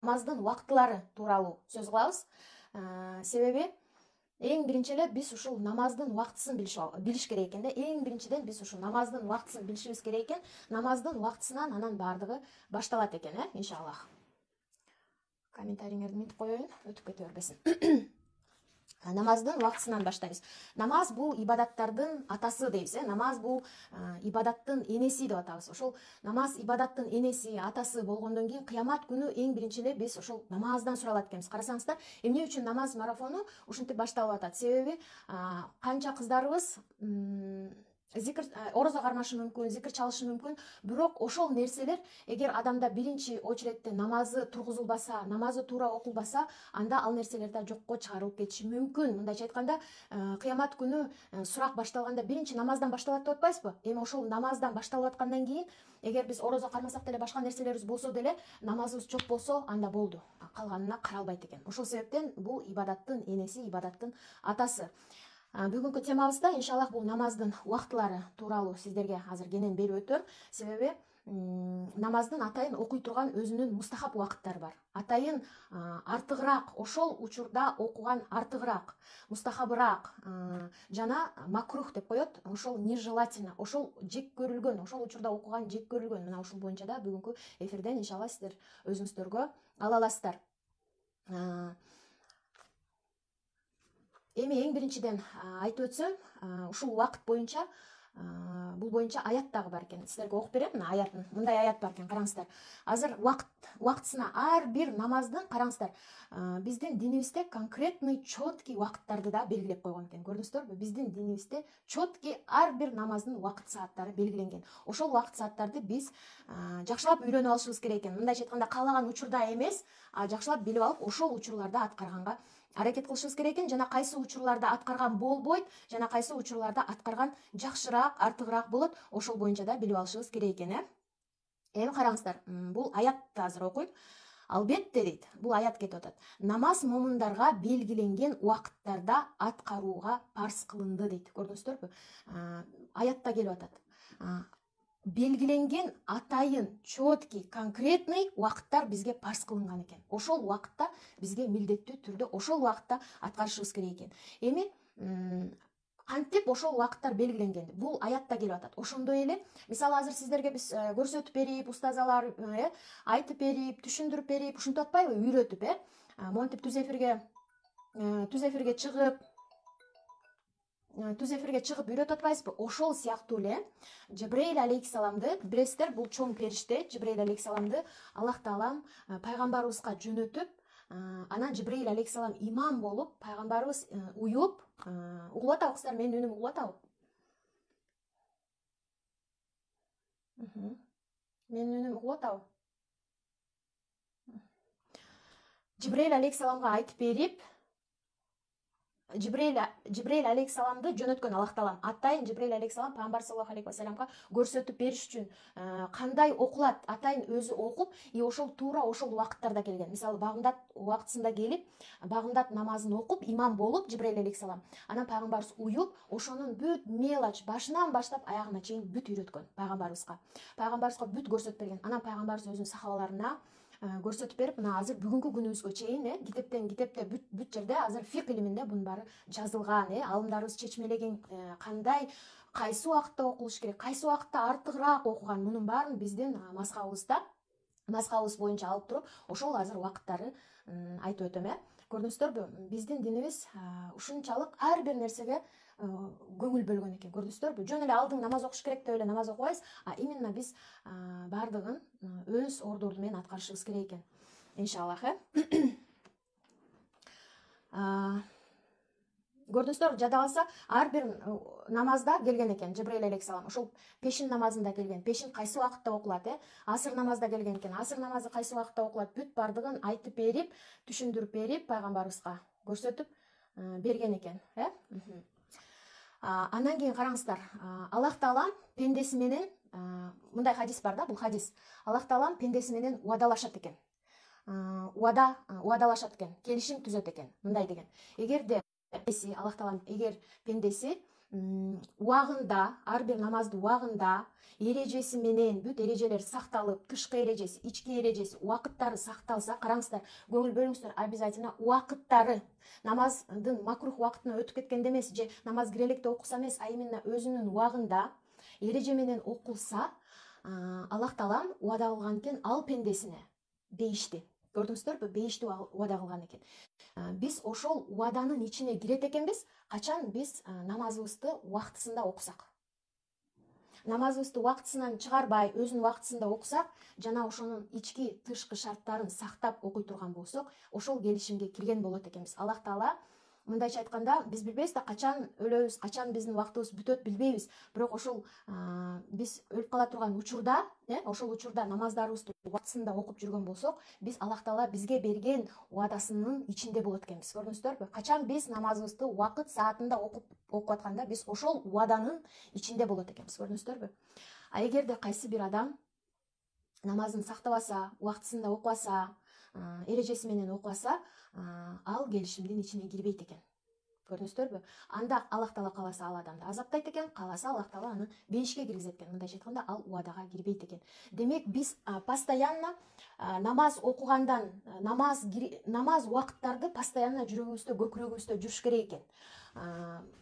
намаздын убактылары тууралуу сөз кылабыз. Себеби эң биринчи эле биз ушул намаздын убактысын билиш керек экен да. Эң биринчиден биз ушул намаздын убактысын билишибиз керек экен. Намаздын убактысынан анан баардыгы башталат экен, иншаллах. Комментарийиңерди мынтип коеюн, өтүп кете бербесин. Намаздын убактысынан баштайбыз. Намаз бул ибадаттардын атасы дейбиз, Намаз бул ибадаттын энеси деп атабыз. Ошол намаз ибадаттын энеси, атасы болгондон кийин кыямат күнү эң биринчи эле биз ошол намаздан суралат экенбиз. Карасаңыздар, эмне үчүн намаз марафону ушинтип башталып атат? Себеби канча кыздарыбыз зикир орозо кармашы мүмкүн, зикир чалышы мүмкүн, бирок ошол нерселер эгер адамда биринчи очередте намазы тургузулбаса, намазы туура окулбаса, анда ал нерселер да жокко чыгарылып кетиши мүмкүн. Мындайча айтканда, кыямат күнү сурак башталганда биринчи намаздан башталат деп атпайсызбы? Эми ошол намаздан башталып аткандан кийин, эгер биз орозо кармасак деле, башка нерселерибиз болсо деле, намазыбыз жок болсо, анда болду. Калганына каралбайт экен. Ошол себептен бул ибадаттын энеси, ибадаттын атасы. Бүгүнкү темабызда иншаллах бул намаздын убактылары тууралуу сиздерге азыр кенен берип өтөм. Себеби намаздын атайын окуй турган өзүнүн мустахаб убакыттары бар. Атайын артыгыраак, ошол учурда окуган артыгыраак, мустахабыраак жана макрух деп коет. Ошол нежелательно, ошол жек көрүлгөн, ошол учурда окуган жек көрүлгөн. Мына ушул боюнча да бүгүнкү эфирден иншаллах сиздер өзүңүздөргө ала аласыздар. Эми эң биринчиден айтып өтсөм, ушул убакыт боюнча бул боюнча аят дагы бар экен. Сиздерге окуп берем, мына аятын. Мындай аят бар экен, караңыздар. Азыр убактысына ар бир намаздын, караңыздар, биздин динибизде конкретный, четкий убакыттарды да белгилеп койгон экен. Көрдүңүздөрбү? Биздин динибизде четкий ар бир намаздын убакыт сааттары белгиленген. Ошол убакыт сааттарды биз жакшылап үйрөнүп алышыбыз керек экен. Мындайча айтканда, каалаган учурда эмес, жакшылап билип алып, ошол учурларда аткарганга аракет кылышыбыз керек экен. Жана кайсы учурларда аткарган болбойт, жана кайсы учурларда аткарган жакшыраак, артыгыраак болот, ошол боюнча да билип алышыбыз керек экен, Эми караңыздар, бул аятты азыр окуйм. Албетте дейт, бул аят кетип атат. Намаз момундарга белгиленген убакыттарда аткарууга парз кылынды дейт. Көрдүңүздөрбү? Аятта келип атат. Белгиленген атайын, четкий, конкретный убакыттар бизге парз кылынган экен. Ошол убакытта бизге милдеттүү түрдө ошол убакытта аткарышыбыз керек экен. Эми кантип ошол убакыттар белгиленген? Бул аятта келип атат. Ошондой эле, мисалы азыр сиздерге биз көрсөтүп берип, устазалар айтып берип, түшүндүрүп берип, ушинтип атпайбы, үйрөтүп, монтип түз эфирге чыгып үйрөтүп атпайсызбы? Ошол сыяктуу эле Жибрейил алейхиссаламды билесиздер, бул чоң периште Жибрейил алейхиссаламды Аллах Таалам пайгамбарыбызга жөнөтүп, анан Жибрейил алейхиссалам имам болуп, пайгамбарыбыз уюп, угулуп атабы кыздар, менин үнүм угулуп атабы? Менин үнүм угулуп атабы? Жибрейил алейхиссаламга айтып берип, Жибрейил алейхиссаламды жөнөткөн Аллах Таалам. Атайын Жибрейил алейхиссалам пайгамбар саллаллаху алейхи ва салламга көрсөтүп бериш үчүн кандай окулат, атайын өзү окуп, ошол туура ошол убакыттарда келген. Мисалы, багымдат убактысында келип, багымдат намазын окуп, имам болуп Жибрейил алейхиссалам. Анан пайгамбарыбыз уюп, ошонун бүт мелочь, башынан баштап аягына чейин бүт үйрөткөн пайгамбарыбызга. Пайгамбарыбызга бүт көрсөтүп берген. Анан пайгамбарыбыз өзүнүн сахабаларына көрсөтүп берип, мына азыр бүгүнкү күнүбүзгө чейин китепте бүт жерде азыр фик илиминде бунун баары жазылган, алымдарыбыз чечмелеген, кандай, кайсы убакытта окулуш керек, кайсы убакытта артыгыраак окуган, мунун баарын биздин мазхабыбыз боюнча алып туруп, ошол азыр убакыттары айтып өтөм, Көрдүңүздөрбү? Биздин динибиз ушунчалык ар бир нерсеге көңүл бөлгөн экен. Көрдүңүздөрбү? Жөн эле алдың намаз окуш керек деп эле намаз окубайбыз, именно биз баардыгын өз ордорду менен аткарышыбыз керек экен. Иншаллах, Көрдүңүздөр, жада калса, ар бир намазда келген экен Жибрейил алейхиссалам. Ошол пешин намазында келген. Пешин кайсы убакытта окулат, Асыр намазда келген экен. Асыр намазы кайсы убакытта окулат? Бүт бардыгын айтып берип, түшүндүрүп берип, пайгамбарыбызга көрсөтүп берген экен, Андан кийин караңыздар, Аллах Таалам пендеси менен, мындай хадис бар да, бул хадис. Аллах Таалам пендеси менен уадалашат экен. Уадалашат экен, келишим түзөт экен. Мындай деген. Аллах Таалам эгер пендеси убагында, ар бир намазды убагында эрежеси менен бүт эрежелер сакталып, тышкы эрежеси, ички эрежеси, убакыттары сакталса, караңыздар, көңүл бөлүңүздөр, обязательно убакыттары, намаздын макрух убакытына өтүп кеткенде эмес, же намаз кире электе окуса эмес, а именно өзүнүн убагында эреже менен окулса, Аллах Таалам убада кылган экен, ал пендесине бейишти. Көрдүңүздөрбү? Бейишти убада кылган экен. Биз ошол убаданын ичине кирет экенбиз, качан биз намазыбызды убактысында окусак. Намазыбызды убактысынан чыгарбай, өзүнүн убактысында окусак, жана ошонун ички тышкы шарттарын сактап окуй турган болсок, ошол келишимге кирген болот экенбиз. Аллах Таала мындайча айтканда, биз билбейбиз да качан өлөбүз, качан биздин убактыбыз бүтөт билбейбиз. Бирок ошол биз өлүп кала турган учурда, ошол учурда намаздарыбызды убактысында окуп жүргөн болсок, биз Аллах Таала бизге берген убадасынын ичинде болот экенбиз. Көрдүңүздөрбү? Качан биз намазыбызды убакыт саатында окуп атканда, биз ошол убаданын ичинде болот экенбиз. Көрдүңүздөрбү? А эгерде кайсы бир адам намазын сактабаса, убактысында окубаса, эрежеси менен окубаса, ал келишимдин ичине кирбейт экен. Көрдүңүздөрбү? Анда Аллах Таала кааласа ал адамды азаптайт экен, кааласа Аллах Таала аны бейишке киргизет экен. Мындайча айтканда, ал убадага кирбейт экен. Демек, биз постоянно намаз окугандан, намаз убакыттарды постоянно жүрөгүбүздө, көкүрөгүбүздө жүрүш керек экен.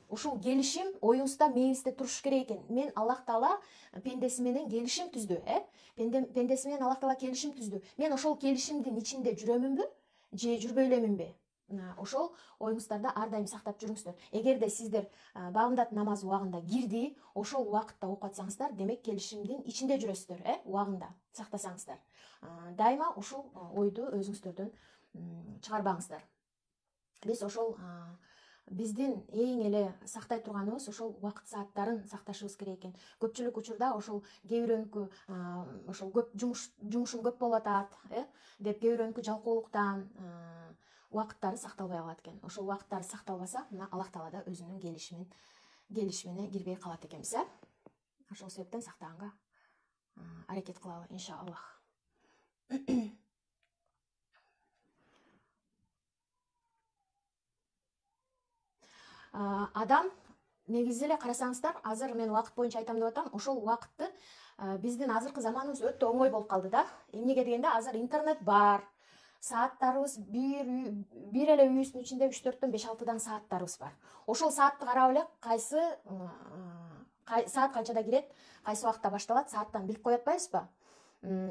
Ушул келишим оюбузда, мээңизде туруш керек экен. Мен Аллах Таала пендеси менен келишим түздү, пендеси менен Аллах Таала келишим түздү. Мен ошол келишимдин ичинде жүрөмүнбү, же жүрбөй элеминби? Ошол оюңуздарда ар дайым сактап жүрүңүздөр. Эгерде сиздер багымдат намаз убагында кирди, ошол убакытта окуп атсаңыздар, демек келишимдин ичинде жүрөсүздөр, убагында сактасаңыздар. Дайыма ушул ойду өзүңүздөрдөн чыгарбаңыздар. Биз ошол биздин эң эле сактай турганыбыз ошол убакыт сааттарын сакташыбыз керек экен. Көпчүлүк учурда ошол кээ бирөөнүкү ошол көп жумушум көп болуп атат, деп кээ бирөөнүкү жалкоолуктан убакыттары сакталбай калат экен. Ошол убакыттары сакталбаса, мына Аллах Таала да өзүнүн келишимине кирбей калат экенбиз, Ошол себептен сактаганга аракет кылалы, иншаллах. Адам негизи эле карасаңыздар, азыр мен убакыт боюнча айтам деп атам, ошол убакытты биздин азыркы заманыбыз өтө оңой болуп калды да. Эмнеге дегенде, азыр интернет бар. Сааттарыбыз бир эле үйүбүздүн ичинде 3-4-төн 5-6 сааттарыбыз бар. Ошол саатты карап эле, кайсы саат канчада кирет, кайсы убакытта башталат, сааттан билип кое атпайбызбы?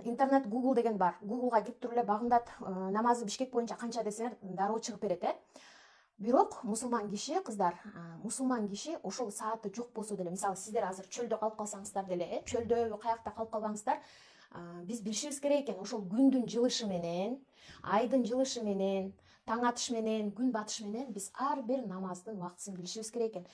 Интернет Google деген бар. Googleга кирип туруп эле багымдат намазы Бишкек боюнча канча десеңер, дароо чыгып берет, Бирок мусулман киши, кыздар, мусулман киши ошол сааты жок болсо деле, мисалы сиздер азыр чөлдө калып калсаңыздар деле, чөлдөбү, каякта калып калбаңыздар, биз билишибиз керек экен, ошол күндүн жылышы менен, айдын жылышы менен, таң атыш менен, күн батыш менен биз ар бир намаздын убактысын билишибиз керек экен.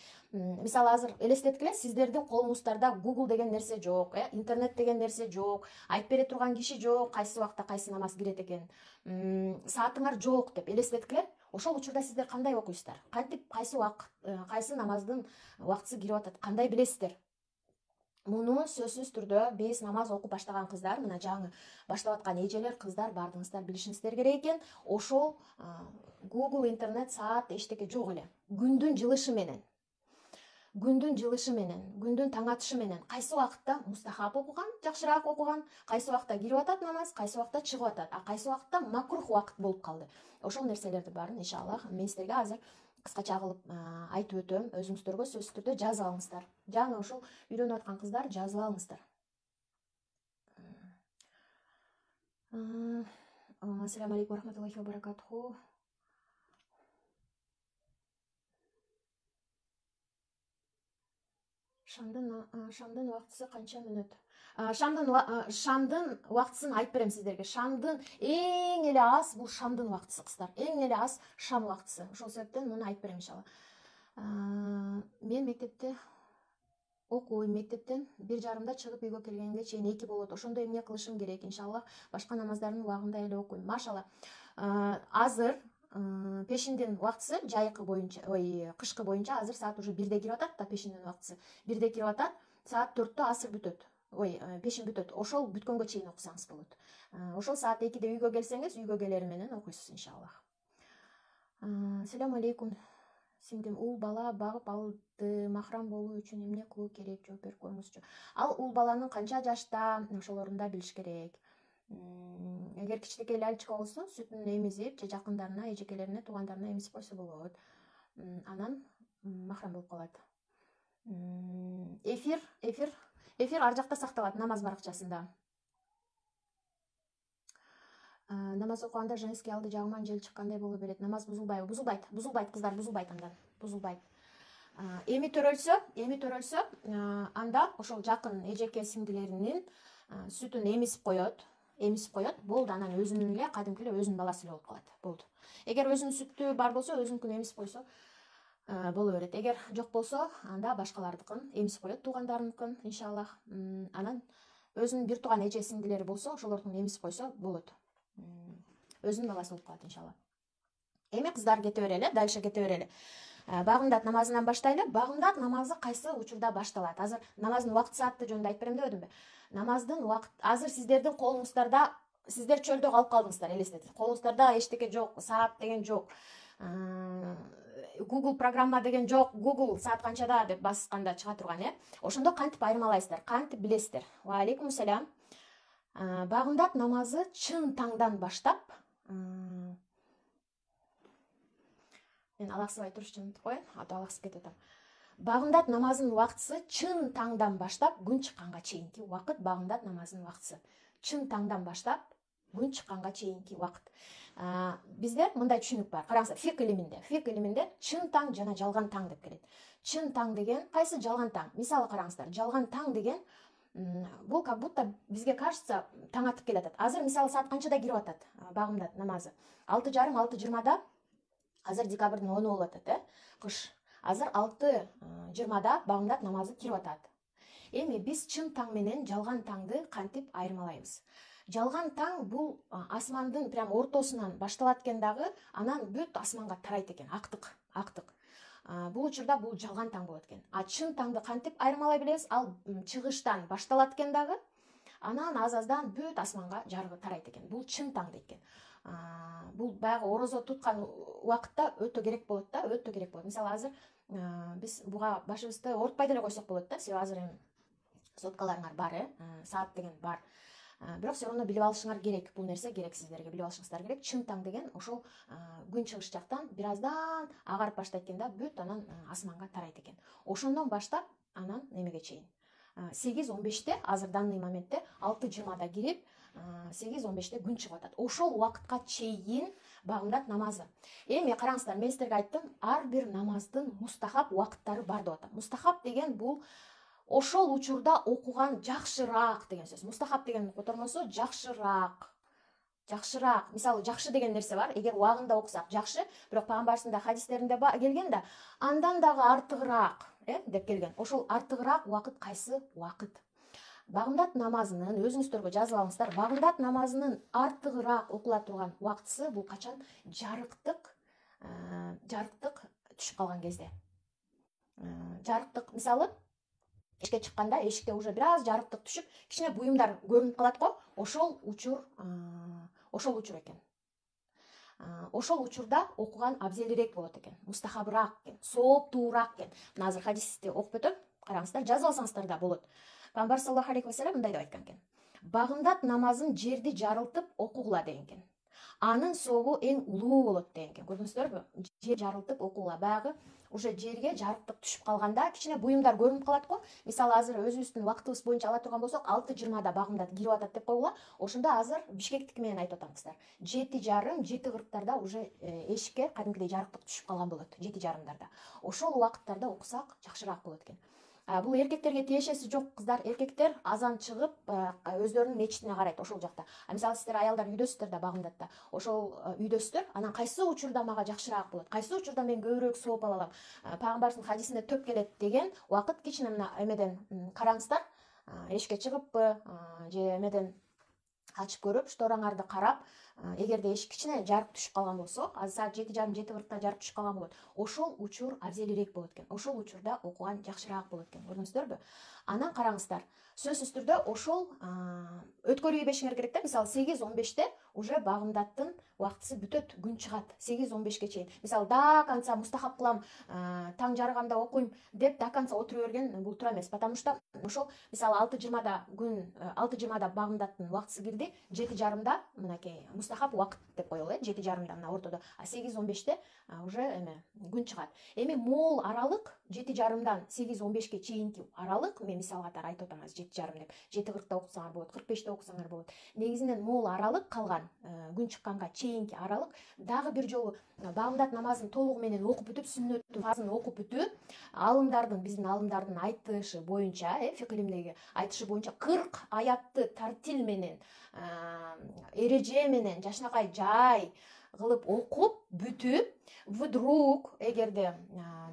Мисалы азыр элестеткиле, сиздердин колуңуздарда Google деген нерсе жок, интернет деген нерсе жок, айтып бере турган киши жок, кайсы убакта кайсы намаз кирет экен, саатыңар жок деп элестеткиле. Ошол учурда сиздер кандай окуйсуздар? Кантип кайсы убакыт, кайсы намаздын убактысы кирип атат? Кандай билесиздер? Муну сөзсүз түрдө биз намаз окуп баштаган кыздар, мына жаңы баштап аткан эжелер, кыздар бардыгыңыздар билишиңиздер керек экен. Ошол Google, интернет, саат эчтеке жок эле. Күндүн жылышы менен, күндүн таң атышы менен кайсы убакытта мустахаб окуган, жакшыраак окуган, кайсы убакытта кирип атат намаз, кайсы убакытта чыгып атат, кайсы убакытта макрух убакыт болуп калды. Ошол нерселерди баарын иншаллах мен сиздерге азыр кыскача кылып айтып өтөм. Өзүңүздөргө сөзсүз түрдө жазып алыңыздар. Жаңы ошол үйрөнүп аткан кыздар жазып алыңыздар. Ассаламу алейкум рахматуллахи ва баракатуху. Шамдын убактысы канча мүнөт? Шамдын убактысын айтып берем сиздерге. Шамдын эң эле аз бул шамдын убактысы, кыздар. Эң эле аз шам убактысы. Ошол себептен муну айтып берем иншалла. Мен мектепте окуйм, мектептен 1:30 чыгып үйгө келгенге чейин 2 болот. Ошондо эмне кылышым керек? Иншалла башка намаздардын убагында эле окуйм. Машалла. Азыр пешиндин убактысы жайкы боюнча, кышкы боюнча азыр саат уже 1де кирип атат да, пешиндин убактысы 1де кирип атат. Саат 4тө асыр бүтөт. Пешин бүтөт. Ошол бүткөнгө чейин окусаңыз болот. Ошол саат 2де үйгө келсеңиз, үйгө келери менен окуйсуз иншаллах. Селам алейкум. сиңдим уул бала багып алды, махрам болуу үчүн эмне кылуу керек, жооп берип коюңузчу. Ал уул баланын канча жашта, ошолорун да билиш керек. Эгер кичинекей лялечка болсо, сүтүн эмизип, же жакындарына, эжекелерине, туугандарына эмизип койсо болот. Анан махрам болуп калат. Эфир ар жакта сакталат, намаз баракчасында. Намаз окуганда женский алды жагыман жел чыккандай боло берет. Намаз бузулбайбы? Бузулбайт кыздар, бузулбайт андан. Бузулбайт. Эми төрөлсө, анда ошол жакын эжеке сиңдилеринин сүтүн эмизип коет. Болду, анан өзүнүн эле кадимки эле өзүнүн баласы эле болуп калат. Болду. Эгер өзүнүн сүтү бар болсо, өзүнүкүн эмизип койсо боло берет. Эгер жок болсо, анда башкалардыкын эмизип коет, туугандарыныкын, иншаллах. Анан өзүнүн бир тууган эже сиңдилери болсо, ошолордун эмизип койсо болот. Өзүнүн баласы болуп калат, иншалла. Эми кыздар кете берели, дальше кете берели. Багымдат намазынан баштайлы. Багымдат намазы кайсы учурда башталат? Азыр намаздын убакыт сааты жөнүндө айтып берем дебедимби? Намаздын убакыт азыр сиздердин колуңуздарда, сиздер чөлдө калып калдыңыздар, элестетиңиз. Колуңуздарда эчтеке жок, саат деген жок. Google программа деген жок. Google саат канчада деп басканда чыга турган, Ошондо кантип айырмалайсыздар, кантип билесиздер? Ва алейкум салям. Багымдат намазы чын таңдан баштап, мен алаксыбай турушчу унутуп коеюн, ата алаксып кетип атам. Багымдат намазынын убактысы чын таңдан баштап күн чыкканга чейинки убакыт багымдат намазынын убактысы. Чын таңдан баштап күн чыкканга чейинки убакыт. Бизде мындай түшүнүк бар. Караңыздар, фик илиминде чын таң жана жалган таң деп келет. Чын таң деген кайсы? Жалган таң. Мисалы караңыздар, жалган таң деген бул как будто бизге кажется таң атып келатат. Азыр мисалы саат канчада кирип атат багымдат намазы? 6:30-6:20. Азыр декабрдын 10 болуп атат, кыш. Азыр 6:20 багымдат намазы кирип атат. Эми биз чын таң менен жалган таңды кантип айырмалайбыз? Жалган таң бул асмандын прям ортосунан башталат экен дагы, анан бүт асманга тарайт экен, актык. Бул учурда бул жалган таң болот экен. Чын таңды кантип айырмалай билебиз? Ал чыгыштан башталат экен дагы, анан аз-аздан бүт асманга жарыгы тарайт экен. Бул чын таң дейт экен. Бул баягы орозо туткан убакытта өтө керек болот да, өтө керек болот. Мисалы азыр биз буга башыбызды оорутпай деле койсок болот да. Себеби азыр эми соткаларыңар бар, саат деген бар. Бирок силер аны билип алышыңар керек. Бул нерсе керек сиздерге, билип алышыңыздар керек. Чын таң деген ошол күн чыгыш жактан бир аздан агарып баштайт экен да, бүт анан асманга тарайт экен. Ошондон баштап анан эмеге чейин 8:15-те, азыр данный моментте 6:20 кирип, 8:15-те күн чыгып атат. Ошол убакытка чейин багымдат намазы. Эми караңыздар, мен сиздерге айттым, ар бир намаздын мустахаб убакыттары бар деп атам. Мустахаб деген бул ошол учурда окуган жакшыраак деген сөз. Мустахаб деген котормосу жакшыраак. Мисалы, жакшы деген нерсе бар. Эгер убагында окусак жакшы, бирок пайгамбарыбыздын да хадистеринде келген да, андан дагы артыгыраак, деп келген. Ошол артыгыраак убакыт кайсы убакыт? Багымдат намазынын, өзүңүздөргө жазып алыңыздар, багымдат намазынын артыгыраак окула турган убактысы бул качан? Жарыктык түшүп калган кезде. Жарыктык, мисалы, эшикке чыкканда, эшикте уже бир аз жарыктык түшүп, кичине буюмдар көрүнүп калат го, ошол учур экен. Ошол учурда окуган абзелирээк болот экен, мустахабыраак экен, сооптуураак экен. Мына азыр хадисти окуп өтөм, караңыздар, жазып алсаңыздар да болот. Пайгамбар саллаллаху алейхи вассалам мындай деп айткан экен: багымдат намазын жерди жарылтып окугула деген экен. Анын сообу эң улуу болот деген экен. Көрдүңүздөрбү? Жер жарылтып окугула. Баягы уже жерге жарыктык түшүп калганда кичине буюмдар көрүнүп калат го. Мисалы, азыр өзүбүздүн убактыбыз боюнча ала турган болсок, 6:20 багымдат кирип атат деп койгула. Ошондо азыр Бишкектики менен айтып атам кыздар. 7:30, 7:40 уже эшикке кадимкидей жарыктык түшүп калган болот. 7:30. Ошол убакыттарда окусак жакшыраак болот экен. Бул эркектерге тиешеси жок, кыздар. Эркектер азан чыгып, өздөрүнүн мечитине карайт ошол жакта. Мисалы, сиздер аялдар үйдөсүздөр да багымдатта. Ошол үйдөсүздөр, анан кайсы учурда мага жакшыраак болот? Кайсы учурда мен көбүрөөк сооп ала алам? Пайгамбардын хадисинде төп келет деген убакыт кичине мына эмеден караңыздар. Эшикке чыгыппы, же эмеден ачып көрүп, штораңарды карап, эгерде эшик кичине жарык түшүп калган болсо, азыр саат 7:30-7:40 жарык түшүп калган болот. Ошол учур абзелирээк болот экен. Ошол учурда окуган жакшыраак болот экен. Көрдүңүздөрбү? Анан караңыздар. Сөзсүз түрдө ошол өткөрүү бешиңер керек да. Мисалы 8:15те уже багымдаттын убактысы бүтөт, күн чыгат. 8:15ке чейин. Мисалы до конца мустахап кылам, таң жарыганда окуйм деп до конца отура берген бул туура эмес. Потому что ошол мисалы 6:20да күн 6:20да багымдаттын убактысы кирди, 7:30да мынакей мустахап убакыт деп коелу, 7:30да мына ортодо. А 8:15те уже эме күн чыгат. Эми мол аралык 7:30дан 8:15ке чейинки аралык, мен мисал катары айтып атам, 7:30 деп 7:40да окусаңар болот, 45те окусаңар болот. Негизинен мол аралык калган күн чыкканга чейинки аралык дагы бир жолу багымдат намазын толугу менен окуп бүтүп, сүннөттүн фазын окуп бүтүп, биздин алымдардын айтышы боюнча, фик илимдеги айтышы боюнча 40 аятты тартил менен, эреже менен жашынакай жай кылып окуп бүтүп, вдруг эгерде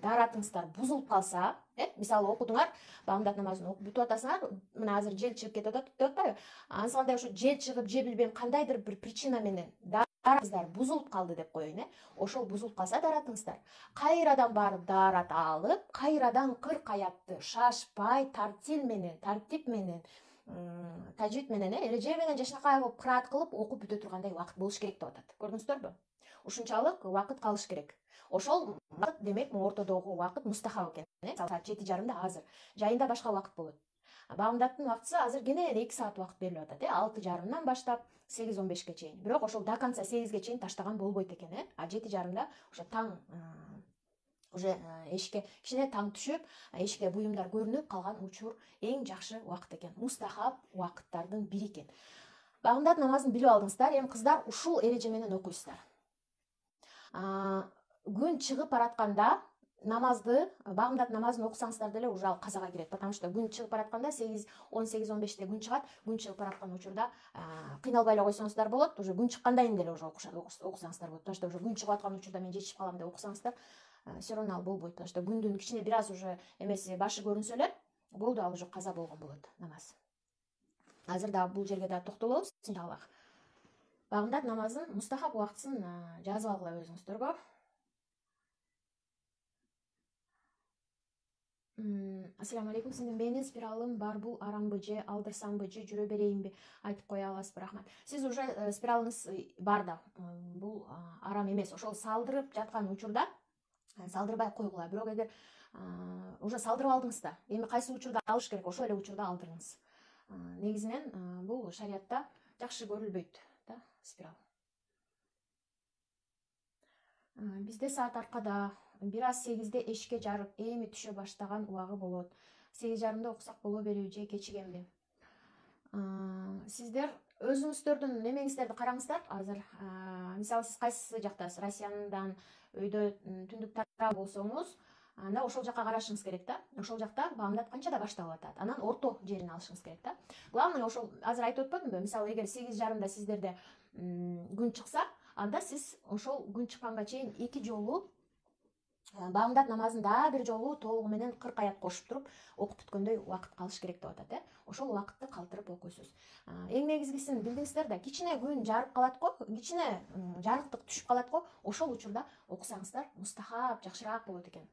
дааратыңыздар бузулуп калса, мисалы окудуңар, багымдат намазын окуп бүтүп атасыңар, мына азыр жел чыгып кетип атат деп атпайбы? Анысы кандай ушу жел чыгып, же билбейм кандайдыр бир причина менен дааратыңыздар бузулуп калды деп коеюн, Ошол бузулуп калса дааратыңыздар, кайрадан барып даарат алып, кайрадан 40 аятты шашпай, тартип менен, тажвид менен, эреже менен жашынакай кылып кыраат кылып окуп бүтө тургандай убакыт болуш керек деп атат. Көрдүңүздөрбү? Ушунчалык убакыт калыш керек. Ошол убакыт демек ортодогу убакыт мустахаб экен. Саат 7:30да азыр. Жайында башка убакыт болот. Багымдаттын убактысы азыр кенен 2 саат убакыт берилип атат, 6:30дан баштап 8:15ке чейин. Бирок ошол до конца 8ге чейин таштаган болбойт экен, А 7:30да уже таң уже эшикке кичине таң түшүп, эшикке буюмдар көрүнүп калган учур эң жакшы убакыт экен. Мустахаб убакыттардын бири экен. Багымдат намазын билип алдыңыздар. Эми кыздар ушул эреже менен окуйсуздар. Күн чыгып баратканда намазды, багымдат намазын окусаңыздар деле уже ал казага кирет. Потому что күн чыгып баратканда 8:10-8:15те күн чыгат. Күн чыгып бараткан учурда кыйналбай эле койсоңуздар болот. Уже күн чыккандан кийин деле уже окусаңыздар болот. Потому что уже күн чыгып аткан учурда мен жетишип калам деп окусаңыздар, все равно ал болбойт. Потому что күндүн кичине бир аз уже эмеси башы көрүнсө эле болду, ал уже каза болгон болот намаз. Азыр да бул жерге да токтолобуз иншаллах. Багымдат намазын мустахаб убактысын жазып алгыла өзүңүздөргө. Ассаламу алейкум, сиздин бейнин спиралым бар, бул арамбы же алдырсамбы же жүрө берейинби, айтып кое аласызбы, рахмат. Сиз уже спиралыңыз бар да, бул арам эмес. Ошол салдырып жаткан учурда салдырбай койгула. Бирок эгер уже салдырып алдыңыз да, эми кайсы учурда алыш керек, ошол эле учурда алдырыңыз. Негизинен бул шариатта жакшы көрүлбөйт да, спирал. Бизде саат аркада, бир аз 8де эшикке жарык эми түшө баштаган убагы болот. 8:30да окусак боло береби же кечигенби? Сиздер өзүңүздөрдүн немеңиздерди караңыздар. Азыр мисалы сиз кайсы жактасыз? Россияндан өйдө түндүк тарап болсоңуз, анда ошол жака карашыңыз керек да. Ошол жакта багымдат канчада башталып атат? Анан орто жерин алышыңыз керек да. Главное ошол азыр айтып өтпөдүмбү? Мисалы эгер 8:30да сиздерде күн чыкса, анда сиз ошол күн чыкканга чейин 2 жолу багымдат намазын дагы бир жолу толугу менен 40 аят кошуп туруп окуп бүткөндөй убакыт калыш керек деп атат, Ошол убакытты калтырып окуйсуз. Эң негизгисин билдиңиздер да, кичине күн жарып калат го, кичине жарыктык түшүп калат го, ошол учурда окусаңыздар мустахаб жакшыраак болот экен.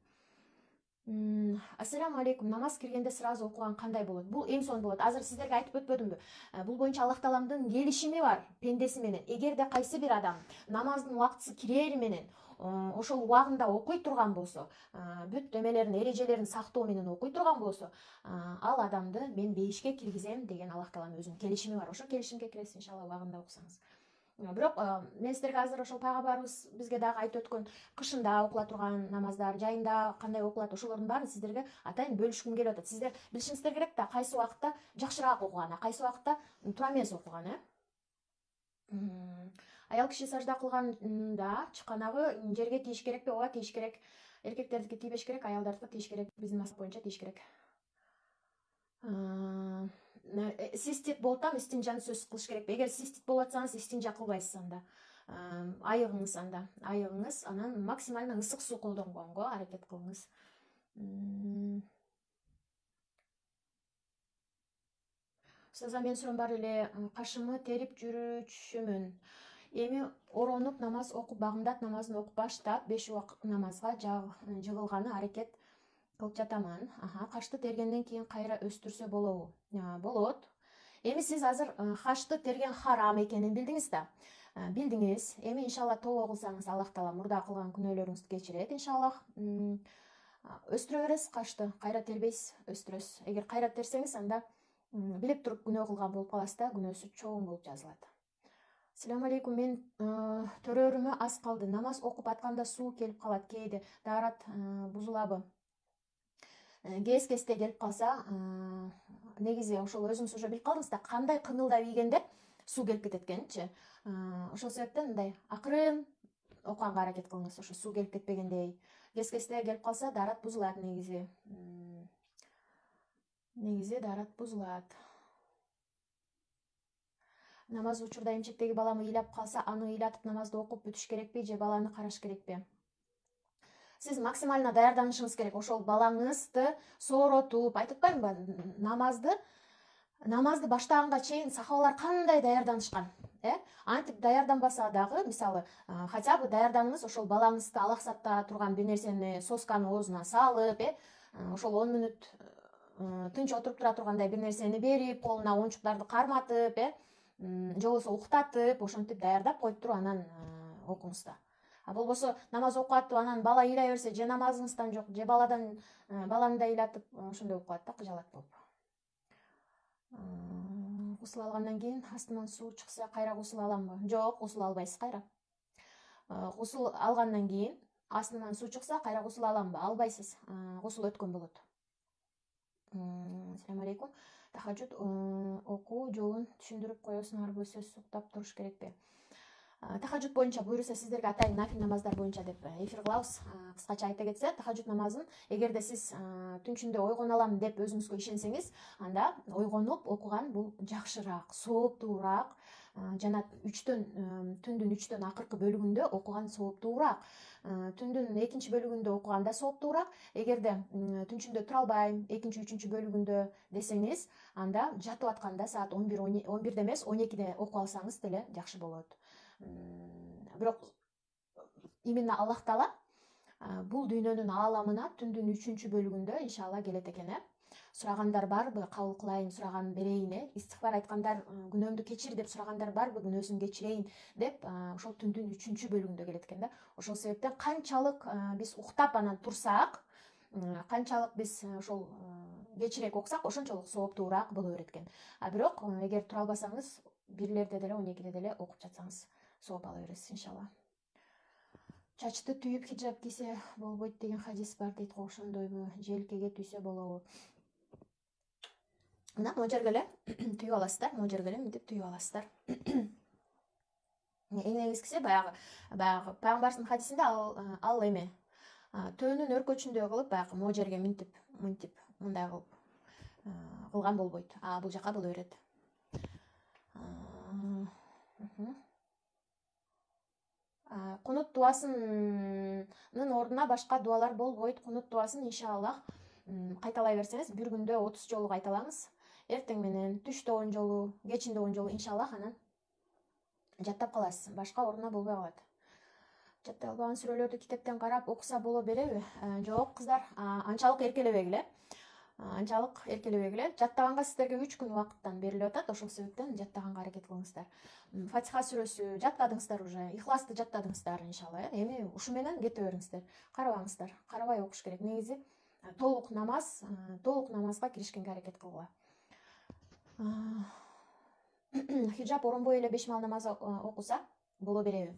Ассаламу алейкум, намаз киргенде сразу окуган кандай болот? Бул эң сонун болот. Азыр сиздерге айтып өтпөдүмбү? Бул боюнча Аллах Тааламдын келишими бар пендеси менен. Эгерде кайсы бир адам намаздын убактысы кирери менен ошол убагында окуй турган болсо, бүт эмелерин, эрежелерин сактоо менен окуй турган болсо, ал адамды мен бейишке киргизем деген Аллах Тааланын өзүнүн келишими бар. Ошол келишимге киресиз иншалла убагында окусаңыз. Бирок мен сиздерге азыр ошол пайгамбарыбыз бизге дагы айтып өткөн кышында окула турган намаздар, жайында кандай окулат, ошолордун баарын сиздерге атайын бөлүшкүм келип атат. Сиздер билишиңиздер керек да, кайсы убакытта жакшыраак окуган, кайсы убакытта туура эмес окуган, Аял киши сажда кылганда чыканагы жерге тийиш керекпи? Ооба, тийиш керек. Эркектердики тийбеш керек, аялдардыкы тийиш керек. Биздин мазхаб боюнча тийиш керек. Систит болуп атам, истинжаны сөзсүз кылыш керекпи? Эгер систит болуп атсаңыз, истинжа кылбайсыз анда. Айыгыңыз, анан максимально ысык суу колдонгонго аракет кылыңыз. Устаза, мен суроом бар эле, кашымы терип жүрүчүмүн. эми оронуп намаз окуп, багымдат намазын окуп баштап 5 убакыт намазга жыгылганы аракет кылып жатаман. Кашты тергенден кийин кайра өстүрсө болобу? Болот. Эми сиз азыр кашты терген харам экенин билдиңиз да. Билдиңиз. Эми иншалла тобо кылсаңыз, Аллах Таала мурда кылган күнөөлөрүңүздү кечирет иншалла. Өстүрө бересиз кашты, кайра тербейсиз, өстүрөсүз. Эгер кайра терсеңиз, анда билип туруп күнөө кылган болуп каласыз да, күнөөсү чоң болуп жазылат. Салам алейкум, мен төрөрүмө аз калды. Намаз окуп атканда суу келип калат кээде. Даарат бузулабы? Кез-кезде келип калса, негизи ошол өзүңүз уже билип калдыңыз да, кандай кымылдап ийгенде суу келип кетет экенчи. Ошол себептен мындай акырын окуганга аракет кылыңыз, ошо суу келип кетпегендей. Кез-кезде келип калса, даарат бузулат негизи. Негизи даарат бузулат. Намаз учурда эмчектеги балам ыйлап калса, аны ыйлатып намазды окуп бүтүш керекпи же баланы караш керекпи? Сиз максимально даярданышыңыз керек. Ошол балаңызды сооротуп, айтып атпаймынбы, намазды баштаганга чейин сахабалар кандай даярданышкан? Антип даярданбаса дагы, мисалы, хотя бы даярданыңыз, ошол балаңызды алаксатта турган бир нерсени сосканы оозуна салып, ошол 10 мүнөт тынч отуруп тура тургандай бир нерсени берип, колуна оюнчуктарды карматып, же болбосо уктатып, ошентип даярдап коюп туруп анан окуңуз да. Болбосо намаз окуп атып, анан бала ыйлай берсе, же намазыңыздан жок, же баланы да ыйлатып, ошондой болуп калат да, кыжалат болуп. Гусул алгандан кийин астынан суу чыкса, кайра гусул аламбы? Жок, гусул албайсыз кайра. Гусул алгандан кийин астынан суу чыкса, кайра гусул аламбы? Албайсыз. Гусул өткөн болот. Салам алейкум. Тахажжуд окуу жолун түшүндүрүп коесуңарбы? Сөзсүз уктап туруш керекпи? Тахажжуд боюнча буюрса сиздерге атайын нафил намаздар боюнча деп эфир кылабыз. Кыскача айта кетсе, тахажжуд намазын эгерде сиз түнчүндө ойгоно алам деп өзүңүзгө ишенсеңиз, анда ойгонуп окуган бул жакшыраак, сооптуураак. Жана түндүн 3төн акыркы бөлүгүндө окуган сооптуураак. Түндүн 2-нчи бөлүгүндө окуганда сооптуураак. Эгерде түнчүндө тура албайм, 2-нчи 3-нчү бөлүгүндө десеңиз, анда жатып атканда саат 11:de эмес, 12:de окуп алсаңыз деле жакшы болот. Бирок именно Аллах Таала бул дүйнөнүн ааламына түндүн 3-нчү бөлүгүндө иншалла келет экен. Сурагандар барбы? Кабыл кылайын, сураган берейин. Истигфар айткандар, күнөөмдү кечир деп сурагандар барбы? Күнөөсүн кечирейин деп ошол түндүн 3-нчү бөлүгүндө келет экен да. Ошол себептен канчалык биз уктап анан турсак, канчалык биз ошол кечирээк окусак, ошончолук сооптуураак боло берет экен. Бирок эгер тура албасаңыз, 1-лерде деле, 12:de деле окуп жатсаңыз сооп ала бересиз иншалла. Чачты түйүп хиджаб кийсе болбойт деген хадис бар дейт го, ошондойбу? Желкеге түйсө болобу? Мына могу жерге эле түйүп аласыздар, могу жерге эле мынтип түйүп аласыздар. Эң негизгиси баягы пайгамбардын хадисинде ал эме төөнүн өркөчүндөй кылып, баягы могу жерге мынтип мындай кылып кылган болбойт. Бул жака боло берет. Кунут дуасынын ордуна башка дуалар болбойт. Кунут дуасын иншаллах кайталай берсеңиз, бир күндө 30 жолу кайталаңыз. Эртең менен, түштө 10 жолу, кечинде 10 жолу иншаллах, анан жаттап каласыз. Башка ордуна болбой калат. Жаттай албаган сүрөлөрдү китептен карап окуса боло береби? Жок, кыздар, анчалык эркелебегиле. Жаттаганга сиздерге 3 күн убакыттан берилип атат. Ошол себептен жаттаганга аракет кылыңыздар. Фатиха сүрөсү жаттадыңыздар уже, Ихласты жаттадыңыздар иншалла. Эми ушу менен кете бериңиздер. Карабаңыздар. Карабай окуш керек. Негизи толук намазга киришкенге аракет кылгыла. Хиджаб оронбой эле 5 мал намаз окуса боло береби?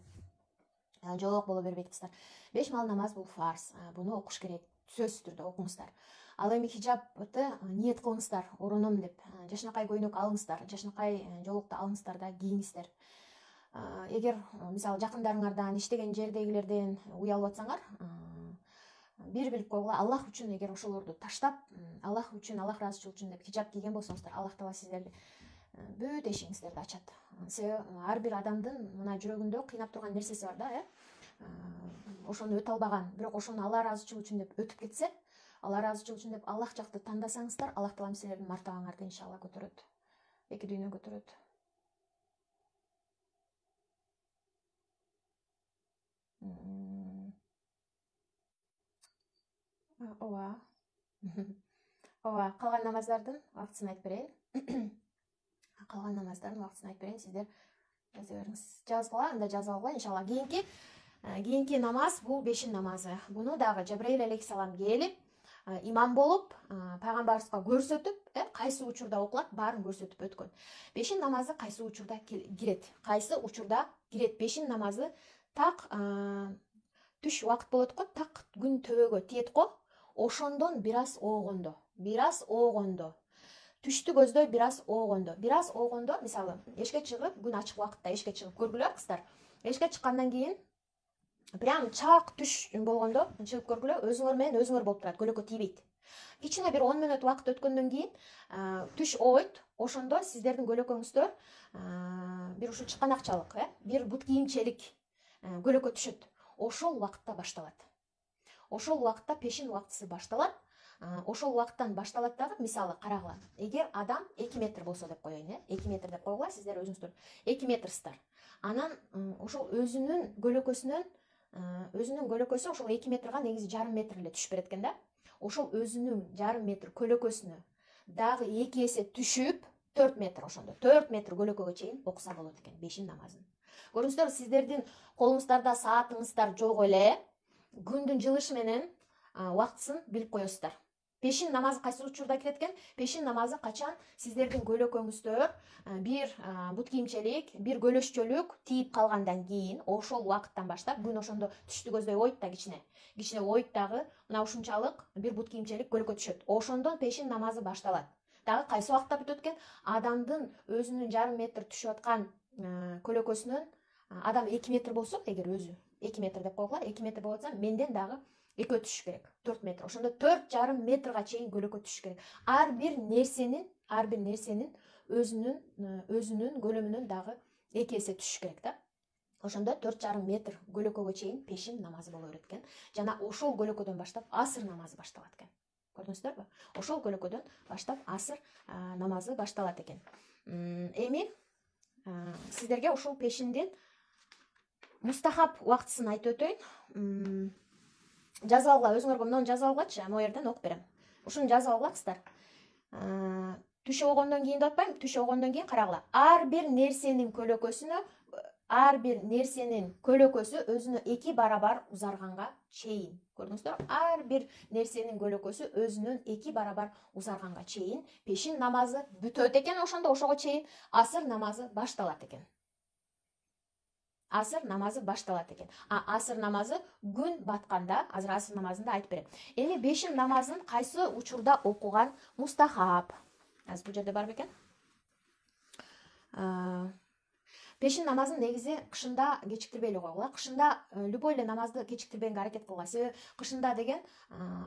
Жок, боло бербейт кыздар. 5 мал намаз бул фарз. Буну окуш керек. Сөзсүз түрдө окуңуздар. Ал эми хиджабты ниет кылыңыздар, ороном деп. Жашнакай көйнөк алыңыздар, жашнакай жолокту алыңыздар да кийиңиздер. Эгер мисалы жакындарыңардан, иштеген жердегилерден уялып атсаңар, бир билип койгула, Аллах үчүн эгер ошолорду таштап, Аллах үчүн, Аллах ыраазычылыгы үчүн деп хиджаб кийген болсоңуздар, Аллах Таала сиздерди бүт эшигиңиздерди ачат. Себеби ар бир адамдын мына жүрөгүндө кыйнап турган нерсеси бар да, ошону өтө албаган, бирок ошону Алла ыраазычылыгы үчүн деп өтүп кетсе, Алла ыраазычылыгы үчүн деп Аллах жакты тандасаңыздар, Аллах Таалам силердин мартабаңарды иншалла көтөрөт. Эки дүйнө көтөрөт. ооба ооба калган намаздардын убактысын айтып берейин. Калган намаздардын убактысын айтып берейин, сиздер жаза бериңиз. Жазгыла, анда жазып алгыла иншалла. Кийинки намаз бул бешин намазы. Буну дагы Жабраил алейхиссалам келип, имам болуп, пайгамбарыбызга көрсөтүп, кайсы учурда окулат, баарын көрсөтүп өткөн. Бешин намазы кайсы учурда кирет? Кайсы учурда кирет бешин намазы? Так түш убакыт болот го, так күн төбөгө тиет го. Ошондон бир аз оогондо. Түштү көздөй бир аз оогондо, мисалы, эшикке чыгып, күн ачык убакытта эшикке чыгып көргүлө кыздар. Эшикке чыккандан кийин прям чак түш болгондо чыгып көргүлө, өзүңөр менен өзүңөр болуп турат, көлөкө тийбейт. Кичине бир 10 мүнөт убакыт өткөндөн кийин түш оойт. Ошондо сиздердин көлөкөңүздө бир ушу чыканакчалык, бир бут кийимчелик көлөкө түшөт. Ошол убакытта башталат. Ошол убакытта пешин убактысы башталат. Ошол убакыттан башталат дагы, мисалы, карагыла. Эгер адам 2 метр болсо деп коеюн, 2 метр деп койгула, сиздер өзүңүздөр 2 метрсыздар. Анан ошол өзүнүн көлөкөсү ошол 2 метрга негизи жарым метр эле түшүп берет экен да. Ошол өзүнүн жарым метр көлөкөсүнө дагы 2 эсе түшүп 4 метр, ошондо 4 метр көлөкөгө чейин окуса болот экен бешин намазын. Көрүңүздөр, сиздердин колуңуздарда саатыңыздар жок эле, күндүн жылышы менен убактысын билип коесуздар. Пешин намазы кайсы учурда кирет экен? Пешин намазы качан сиздердин көлөкөңүздөр бир бут кийимчелик, бир көлөшчөлүк тийип калгандан кийин, ошол убакыттан баштап, күн ошондо түштү көздөй ойт да, кичине ойт дагы, мына ушунчалык бир бут кийимчелик көлөкө түшөт. Ошондон пешин намазы башталат. Дагы кайсы убакытта бүтөт экен? Адамдын өзүнүн жарым метр түшүп аткан көлөкөсүнөн, адам 2 метр болсо, эгер өзү 2 метр деп койгула, 2 метр болот, менден дагы экөө түшүш керек. 4 метр. Ошондо 4,5 метрга чейин көлөкө түшүш керек. Ар бир нерсенин өзүнүн көлөмүнөн дагы 2 эсе түшүш керек да. Ошондо 4,5 метр көлөкөгө чейин пешин намазы боло берет экен. Жана ошол көлөкөдөн баштап асыр намазы башталат экен. Көрдүңүздөрбү? Ошол көлөкөдөн баштап асыр намазы башталат экен. Эми сиздерге ошол пешиндин мустахаб убактысын айтып өтөйүн. Жазып алгыла, өзүңөргө муну жазып алгылачы, могу жерден окуп берем. Ушуну жазып алгыла кыздар. Түш оогондон кийин деп атпаймынбы? Түш оогондон кийин карагыла. Ар бир нерсенин көлөкөсү өзүнө 2 барабар узарганга чейин. Көрдүңүздөр? Ар бир нерсенин көлөкөсү өзүнөн 2 барабар узарганга чейин пешин намазы бүтөт экен. Ошого чейин асыр намазы башталат экен. Асыр намазы башталат экен. Асыр намазы күн батканда, азыр асыр намазын да айтып берем. Эми бешин намазын кайсы учурда окуган мустахаб? Азыр бул жерде бар бекен? Пешин намазын негизи кышында кечиктирбей эле койгула. Кышында любой эле намазды кечиктирбегенге аракет кылгыла. Себеби кышында деген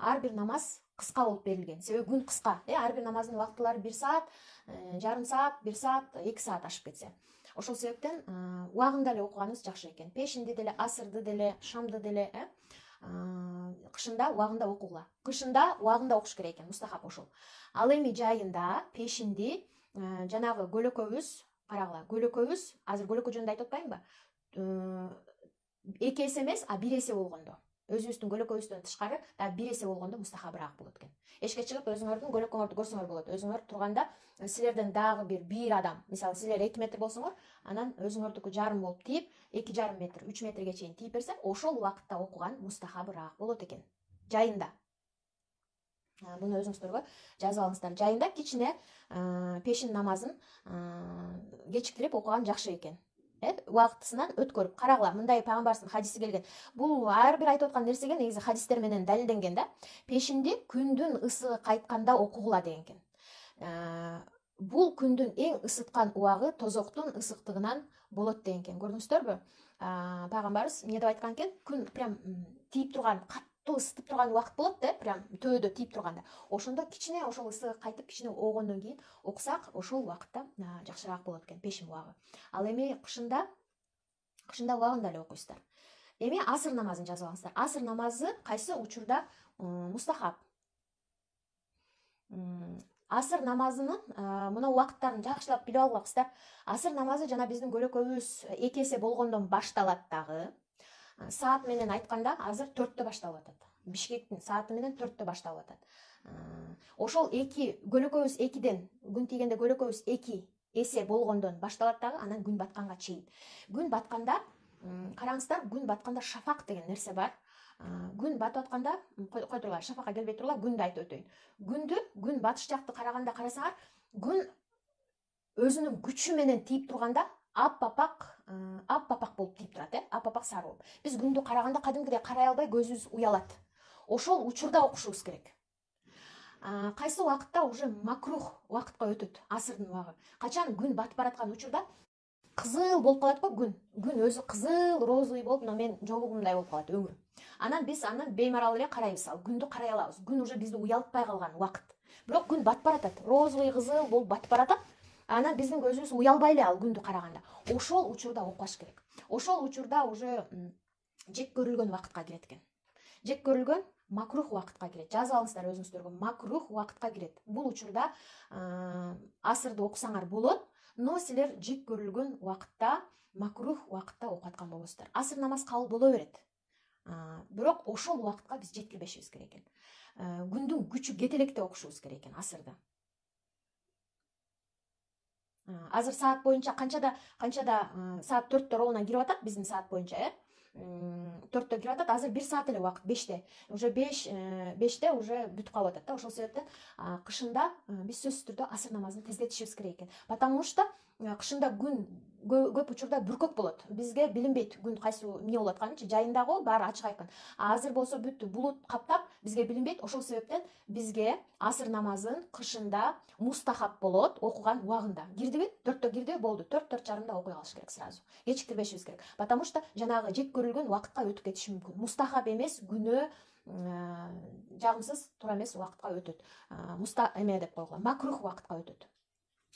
ар бир намаз кыска болуп берилген. Себеби күн кыска. Ар бир намаздын убактылары 1 саат, жарым саат, 1 саат, 2 саат ашып кетсе. Ошол себептен убагында эле окуганыбыз жакшы экен. Пешинди деле, асырды деле, шамды деле кышында убагында окугула. Кышында убагында окуш керек экен, мустахаб ошол. Ал эми жайында пешинди жанагы көлөкөбүз, карагыла, көлөкөбүз, азыр көлөкө жөнүндө айтып атпаймынбы? 2 эсе эмес, 1 эсе болгондо. Өзүбүздүн көлөкөбүздөн тышкары да 1 эсе болгондо мустахабыраак болот экен. Эшикке чыгып өзүңөрдүн көлөкөңөрдү көрсөңөр болот. Өзүңөр турганда силерден дагы бир адам, мисалы силер 2 метр болсоңор, анан өзүңөрдүкү жарым болуп тийип, 2,5 метр, 3 метрге чейин тийип берсе, ошол убакытта окуган мустахабыраак болот экен. Жайында. Буну өзүңүздөргө жазып алыңыздар. Жайында кичине пешин намазын кечиктирип окуган жакшы экен. Убактысынан өткөрүп карагыла. Мындай пайгамбарыбыздын хадиси келген. Бул ар бир айтып аткан нерсеге негизи хадистер менен далилденген да. Пешинди күндүн ысыгы кайтканда окугула деген экен. Бул күндүн эң ысыткан убагы тозоктун ысыктыгынан болот деген экен. Көрдүңүздөрбү? Пайгамбарыбыз эмне деп айткан экен? Күн прям тийип турган, каттуу ысытып турган убакыт болот да, прям төөдө тийип турганда. Ошондо кичине ошол ысыгы кайтып, кичине оогондон кийин окусак, ошол убакытта жакшыраак болот экен пешин убагы. Ал эми кышында убагында эле окуйсуздар. Эми асыр намазын жазып алыңыздар. Асыр намазы кайсы учурда мустахаб? Асыр намазынын мына убакыттарын жакшылап билип алгыла кыздар. Асыр намазы жана биздин көлөкөбүз 2 эсе болгондон башталат дагы. Саат менен айтканда азыр 4-тө башталып атат. Бишкектин сааты менен 4-тө башталып атат. Ошол 2 көлөкөбүз 2ден күн тийгенде көлөкөбүз 2 эсе болгондон башталат дагы, анан күн батканга чейин. Күн батканда караңыздар, күн батканда шафак деген нерсе бар. Күн батып атканда, кой тургула, шафакка келбей тургула, күндү айтып өтөйүн. Күн батыш жакты караганда карасаңар, күн өзүнүн күчү менен тийип турганда аппапак болуп тийип турат, аппапак сары болуп. Биз күндү караганда кадимкидей карай албай көзүбүз уялат. Ошол учурда окушубуз керек. Кайсы убакытта уже макрух убакытка өтөт, асырдын убагы. Качан күн батып бараткан учурда кызыл болуп калат го күн. Күн өзү кызыл, розовый болуп, мына мен жолугумдай болуп калат өңү. Анан биз беймарал эле карайбыз, күндү карай алабыз. Күн уже бизди уялтпай калган убакыт. Бирок күн батып баратат, розовый, кызыл болуп батып баратат. Анан биздин көзүбүз уялбай эле ал күндү караганда. Ошол учурда окубаш керек. Ошол учурда уже жек көрүлгөн убакытка кирет экен. Жек көрүлгөн макрух убакытка кирет. Жазып алыңыздар өзүңүздөргө, макрух убакытка кирет. Бул учурда асырды окусаңар болот, но силер жек көрүлгөн убакытта, макрух убакытта окуп аткан болосуздар. Асыр намаз кабыл боло берет. Бирок ошол убакытка биз жеткирбешибиз керек экен. Күндүн күчү кете электе окушубуз керек экен асырды. Азыр саат боюнча канчада саат 4-тө ровно кирип атат биздин саат боюнча, 4-тө кирип атат. Азыр 1 саат эле убакыт, 5-те. Уже 5-те уже бүтүп калып атат да. Ошол себептен кышында биз сөзсүз түрдө асыр намазын тездетишибиз керек экен. Потому что кышында күн көп учурда бүркөк болот. Бизге билинбейт күн кайсы эмне болуп атканычы, жайындагы баары ачык айкын. Азыр болсо бүт булут каптап, бизге билинбейт. Ошол себептен бизге асыр намазын кышында мустахаб болот окуган убагында. Кирдиби? 4-тө кирди, болду. 4-4:30 окуй калыш керек сразу. Кечиктирбешибиз керек. Потому что жанагы жек көрүлгөн убакытка өтүп кетиши мүмкүн. Мустахаб эмес, күнөө жагымсыз, туура эмес убакытка өтөт. Эме деп койгула, макрух убакытка өтөт.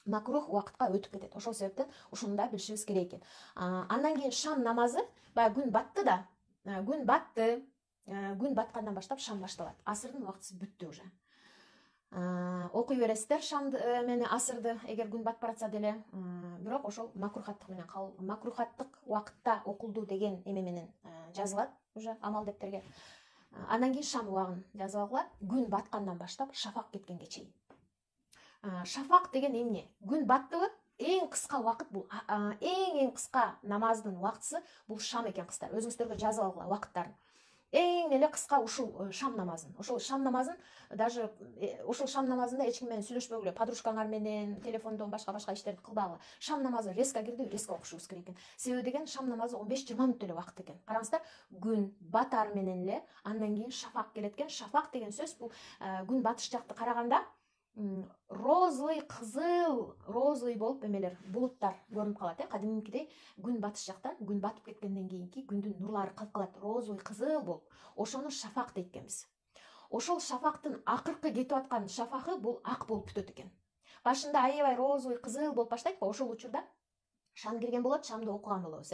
Макрух убакытка өтүп кетет. Ошол себептен ушуну да билишибиз керек экен. Андан кийин шам намазы, баягы күн батты да. Күн батты. Күн баткандан баштап шам башталат. Асырдын убактысы бүттү уже. Окуй бересиздер шамды менен асырды, эгер күн батып баратса деле. Бирок ошол макрухаттык менен макрухаттык убакытта окулду деген эме менен жазылат уже амал дептерге. Андан кийин шам убагын жазып алгыла. Күн баткандан баштап шафак кеткенге чейин. Шафак деген эмне? Күн баттыбы? Эң кыска убакыт бул. Эң кыска намаздын убактысы бул шам экен кыздар. Өзүңүздөргө жазып алгыла убакыттарын. Эң эле кыска ушул шам намазын. Ошол шам намазын даже ушул шам намазында эч ким менен сүйлөшпөгүлө, подружкаңар менен телефондон башка иштерди кылбагыла. Шам намазы резко кирди, резко окушубуз керек экен. Себеби деген шам намазы 15-20 мүнөт эле убакыт экен. Караңыздар, күн батар менен эле андан кийин шафак келет экен. Шафак деген сөз бул күн батыш жакты караганда розовый, кызыл, розовый болуп эмелер, булуттар көрүнүп калат, кадимкидей күн батыш жактан, күн батып кеткенден кийинки күндүн нурлары калып калат, розовый, кызыл болуп. Ошону шафак дейт экенбиз. Ошол шафактын акыркы кетип аткан шафагы бул ак болуп бүтөт экен. Башында аябай розовый, кызыл болуп баштайт го, ошол учурда шам кирген болот, шамды окуган болобуз,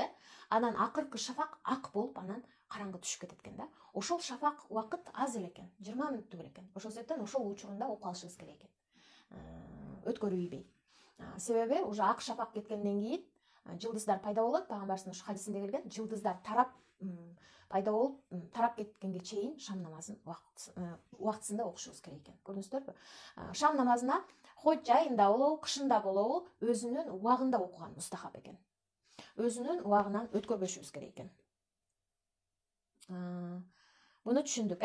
Анан акыркы шафак ак болуп, анан караңгы түшүп кетет экен да. Ошол шафак убакыт аз эле экен, 20 мүнөттүк эле экен. Ошол себептен ошол учурунда окуп алышыбыз керек экен. Өткөрүлбөй. Себеби уже ак шафак кеткенден кийин жылдыздар пайда болот. Пайгамбарыбыздын ушу хадисинде келген, жылдыздар тарап пайда болуп, тарап кеткенге чейин шам намазын убактысында окушубуз керек экен. Көрдүңүздөрбү? Шам намазына хоть жайында болобу, кышында болобу, өзүнүн убагында окуган мустахаб экен. Өзүнүн убагынан өткөрбөшүбүз керек экен. Буну түшүндүк,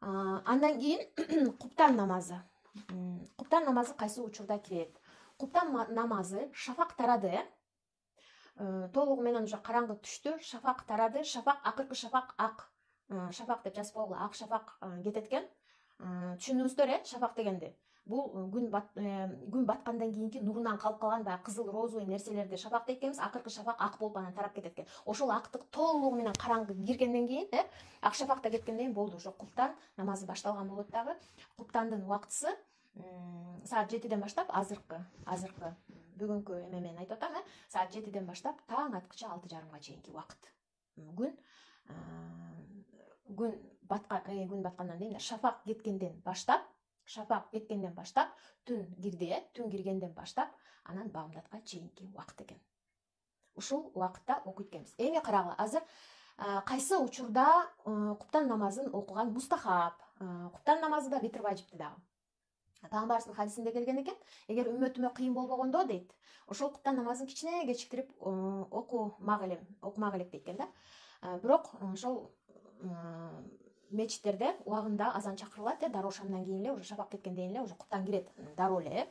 Андан кийин куптан намазы. Куптан намазы кайсы учурда кирет? Куптан намазы шафак тарады, толугу менен уже караңгы түштү, шафак тарады, шафак акыркы шафак ак. Шафак деп жазып койгула, ак шафак кетет экен. Түшүндүңүздөр, шафак дегенди. Бул күн баткандан кийинки нурунан калып калган баягы кызыл, розовый нерселерди шафак дейт экенбиз. Акыркы шафак ак болуп анан тарап кетет экен. Ошол актык толугу менен караңгы киргенден кийин, ак шафакта кеткенден кийин болду. Ошо куптан намазы башталган болот дагы. Куптандын убактысы саат 7ден баштап, азыркы бүгүнкү эме менен айтып атам, саат 7ден баштап таң аткыча 6:30га чейинки убакыт. Күн баткандан кийин шафак кеткенден баштап түн кирди, түн киргенден баштап анан бамдатка чейинки убакыт экен. ушул убакытта окуйт экенбиз. Эми карагыла, азыр кайсы учурда куптан намазын окуган мустахаб, куптан намазы да витр важипти дагы. Пайгамбарыбыздын хадисинде келген экен, эгер үммөтүмө кыйын болбогондо дейт, ошол куптан намазын кичине кечиктирип окумак элек дейт экен да. Бирок ошол мечиттерде убагында азан чакырылат, дароо шамдан кийин эле, уже шапак кеткенден эле уже куптан кирет дароо эле.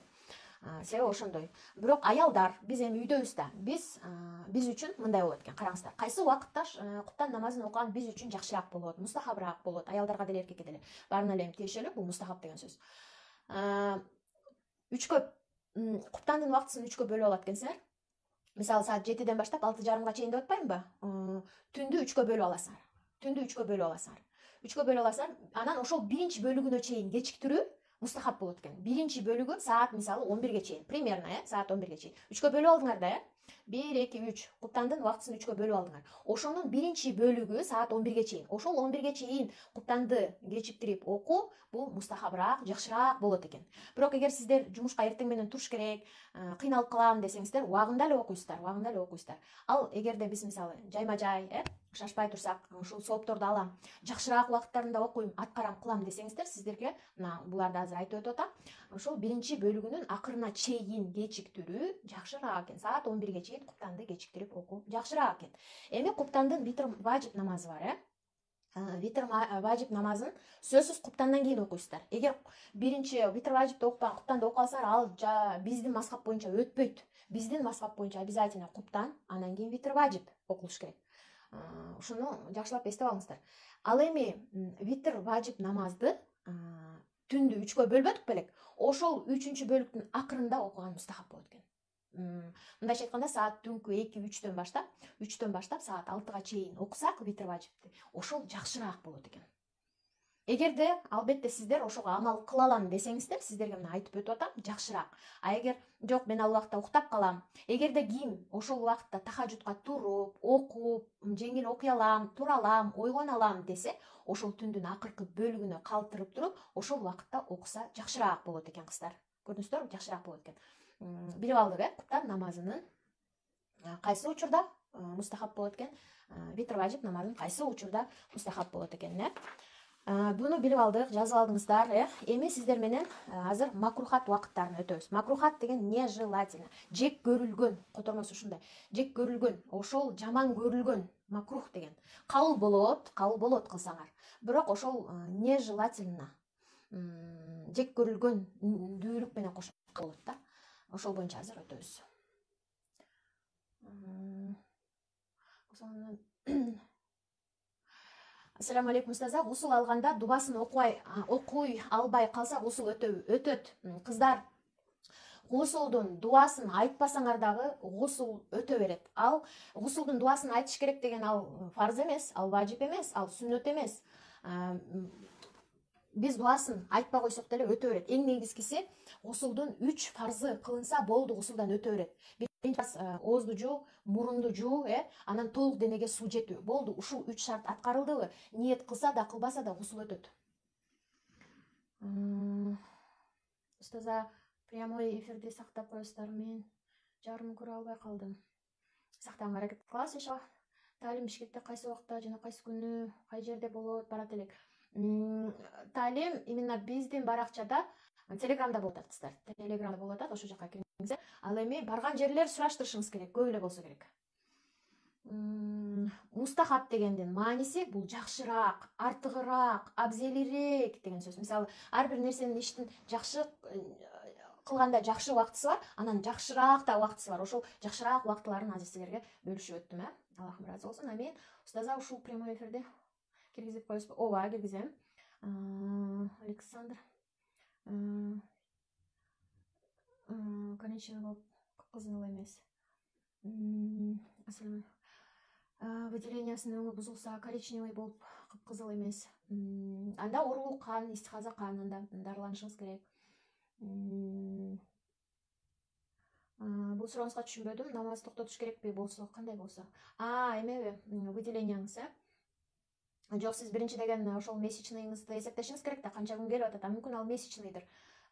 Себеби ошондой. Бирок аялдар, биз эми үйдөбүз да, биз үчүн мындай болот экен. Караңыздар, кайсы убакытта куптан намазын окуган биз үчүн жакшыраак болот, мустахабыраак болот, аялдарга деле эркекке деле. Баарына эле тиешелүү, бул мустахаб деген сөз. Үчкө куптандын убактысын үчкө бөлүп алат экенсиңер. Мисалы саат 7-ден баштап 6:30 чейин деп атпаймынбы? Түндү үчкө бөлүп аласыңар. Үчкө бөлүп аласыңар. Анан ошол биринчи бөлүгүнө чейин кечиктирүү мустахаб болот экен. Биринчи бөлүгү саат мисалы 11-ге чейин, примерно, саат 11-ге чейин. Үчкө бөлүп алдыңар да, 1, 2, 3 куптандын убактысын үчкө бөлүп алдыңар. Ошонун биринчи бөлүгү саат 11-ге чейин. Ошол 11-ге чейин куптанды кечиктирип окуу бул мустахабыраак, жакшыраак болот экен. Бирок эгер сиздер жумушка эртең менен туруш керек, кыйналып калам десеңиздер, убагында эле окуйсуздар. Ал эгерде биз мисалы жайма-жай, шашпай турсак, ушул соопторду алам, жакшыраак убакыттарында окуйм, аткарам, кылам десеңиздер, сиздерге мына буларды азыр айтып өтүп атам. Ошол биринчи бөлүгүнүн акырына чейин кечиктирүү жакшыраак экен. Саат 11-ге чейин куптанды кечиктирип окуу жакшыраак экен. Эми куптандын витр важип намазы бар, Витр важип намазын сөзсүз куптандан кийин окуйсуздар. Эгер биринчи витр важипти окупан куптанды окуп алсаңар, ал биздин мазхаб боюнча өтпөйт. Биздин мазхаб боюнча обязательно куптан, анан кийин витр важип окулуш керек. Ушуну жакшылап эстеп алыңыздар. Ал эми витр важип намазды түндү 3кө бөлбөдүк белек? Ошол 3-чү бөлүктүн акырында окуган мустахаб болот экен. Мындайча айтканда, саат түнкү 2-3-төн баштап саат 6-га чейин окусак витр важипти, ошол жакшыраак болот экен. Эгерде албетте сиздер ошого амал кыла алам десеңиздер, сиздерге мына айтып өтүп атам, жакшыраак. А эгер жок, мен ал убакта уктап калам, эгерде ким ошол убакытта тахажжудка туруп, окуп, жеңил окуй алам, тура алам, ойгоно алам десе, ошол түндүн акыркы бөлүгүнө калтырып туруп, ошол убакытта окуса жакшыраак болот экен, кыздар. Көрдүңүздөрбү, жакшыраак болот экен. Билип алдык, куптан намазынын кайсы учурда мустахаб болот экен, витр важип намазынын кайсы учурда мустахаб болот экен. Буну билип алдык, жазып алдыңыздар. Эми сиздер менен азыр макрухат убакыттарын өтөбүз. Макрухат деген нежелательно, жек көрүлгөн, котормосу ушундай. Жек көрүлгөн, ошол жаман көрүлгөн макрух деген. Кабыл болот кылсаңар. Бирок ошол нежелательно, жек көрүлгөн дүүлүк менен кошо болот да. Ошол боюнча азыр өтөбүз. Ассаламу алейкум устаза, гусул алганда дубасын окуй албай калса гусул өтөт. Кыздар, гусулдун дубасын айтпасаңар дагы гусул өтө берет. Ал гусулдун дубасын айтыш керек деген ал фарз эмес, ал важип эмес, ал сүннөт эмес. Биз дубасын айтпай койсок деле өтө берет. Эң негизгиси гусулдун 3 фарзы кылынса болду, гусулдан өтө берет. Биринчи фарз оозду жуу, мурунду жуу, анан толук денеге суу жетүү. Болду, ушул 3 шарт аткарылдыбы, ниет кылса да кылбаса да гусул өтөт. Устаза, прямой эфирди сактап коесуздар, мен жарымын көрө албай калдым. Сактаганга аракет кылабыз иншалла. Таалим Бишкекте кайсы убакта жана кайсы күнү, кай жерде болот, барат элек. Таалим именно биздин баракчада Телеграмда болуп атат, кыздар. Телеграмда болуп атат, ошол жака кириңиздер. Ал эми барган жерлер сураштырышыңыз керек, көп эле болсо керек. Мустахаб дегендин мааниси бул жакшыраак, артыгыраак, абзелирээк деген сөз. Мисалы, ар бир нерсенин иштин жакшы кылганда жакшы убактысы бар, анан жакшыраак да убактысы бар. Ошол жакшыраак убактыларын азыр силерге бөлүшүп өттүм, Аллахым ыраазы болсун. А мен устаза ушул прямой эфирде киргизип коесузбу? Ооба, киргизем. Александр конечно, болуп кызыл эмес. Выделениясынын өңү бузулса, коричневый болуп кызыл эмес. Анда оорулук кан, истихаза кан, анда дарыланышыңыз керек. Бул сурооңузга түшүнбөдүм. Намаз токтотуш керекпи болсо, кандай болсо? Эмеби, выделенияңыз, Жок, сиз биринчи деген ошол месячныйыңызды эсептешиңиз керек да, канча күн келип атат. Мүмкүн ал месячныйдыр.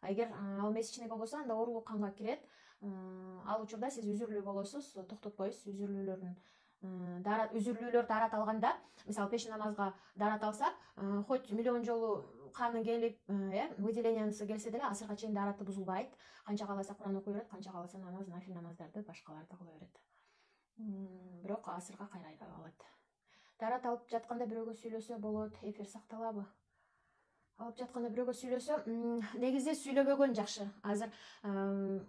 Эгер ал месячный болбосо, анда оорулук канга кирет. Ал учурда сиз үзүрлүү болосуз, токтотпойсуз үзүрлүүлөрдүн үзүрлүүлөр дарат алганда, мисалы пеш намазга дарат алса, хоть миллион жолу каны келип, выделениясы келсе деле асырга чейин дараты бузулбайт. Канча кааласа Куран окуй берет, канча кааласа намаз, нафил намаздарды башкаларды кыла берет. Бирок асырга кайрай алат. Дарат алып жатканда бирөөгө сүйлөсө болот, эфир сакталабы? Алып жатканда бирөөгө сүйлөсө, негизи сүйлөбөгөн жакшы. Азыр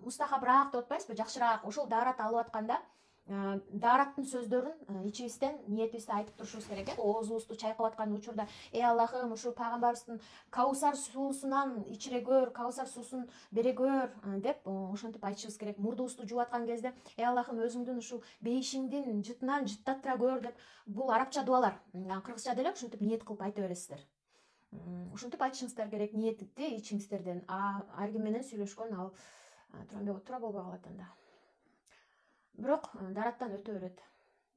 мустахабыраак деп атпайсызбы, жакшыраак. Ошол дарат алып атканда дараттын сөздөрүн ичибизден, ниетибизде айтып турушубуз керек. Оозубузду чайкап аткан учурда, Аллахым, ушул пайгамбарыбыздын Каусар суусунан ичире көр, Каусар суусун бере көр деп ошентип айтышыбыз керек. Мурдубузду жууп аткан кезде, Аллахым, өзүңдүн ушул бейишиңдин жытынан жыттаттыра көр деп. Бул арабча дуалар. Кыргызча деле ушинтип ниет кылып айта бересиздер. Ушинтип айтышыңыздар керек ниетикти ичиңиздерден. Ар ким менен сүйлөшкөн ал туура болбой калат анда. Бирок дараттан өтө берет.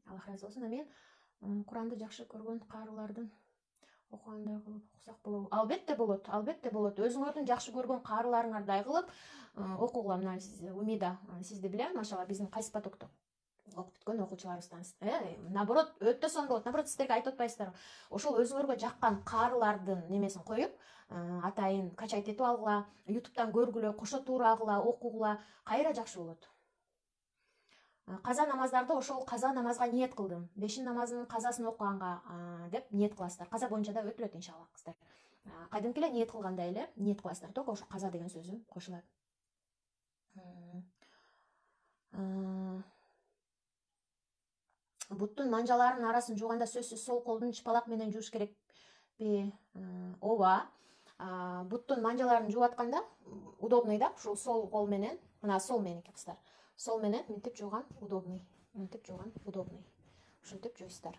Аллах ыраазы болсун. Мен Куранды жакшы көргөн каарылардын окугандай кылып окусак болобу? Албетте болот, албетте болот. Өзүңөрдүн жакшы көргөн каарыларыңардай кылып окугула. Мына Умида сизди билем, машалла, биздин кайсы потокто окуп бүткөн окуучуларыбыздан. Наоборот, өтө сонун болот. Наоборот, сиздерге айтып атпайсыздарбы? Ошол өзүңөргө жаккан каарылардын немесин коюп, атайын качать этип алгыла, YouTube'дан көргүлө, кошо туурагыла, окугула, кайра жакшы болот. Каза намаздарды ошол каза намазга ниет кылдым. Бешин намазынын казасын окуганга деп ниет кыласыздар. Каза боюнча да өтүлөт иншалла кыздар. Кадимки эле ниет кылгандай эле ниет кыласыздар. Только ошо каза деген сөзү кошулат. Буттун манжаларынын арасын жууганда сөзсүз сол колдун чыпалак менен жууш керекпи? Ооба. Буттун манжаларын жууп атканда удобный да, ушул сол кол менен, мына сол меники кыздар. Сол менен мынтип жууган удобный. Мынтип жууган удобный. Ушинтип жуйсуздар.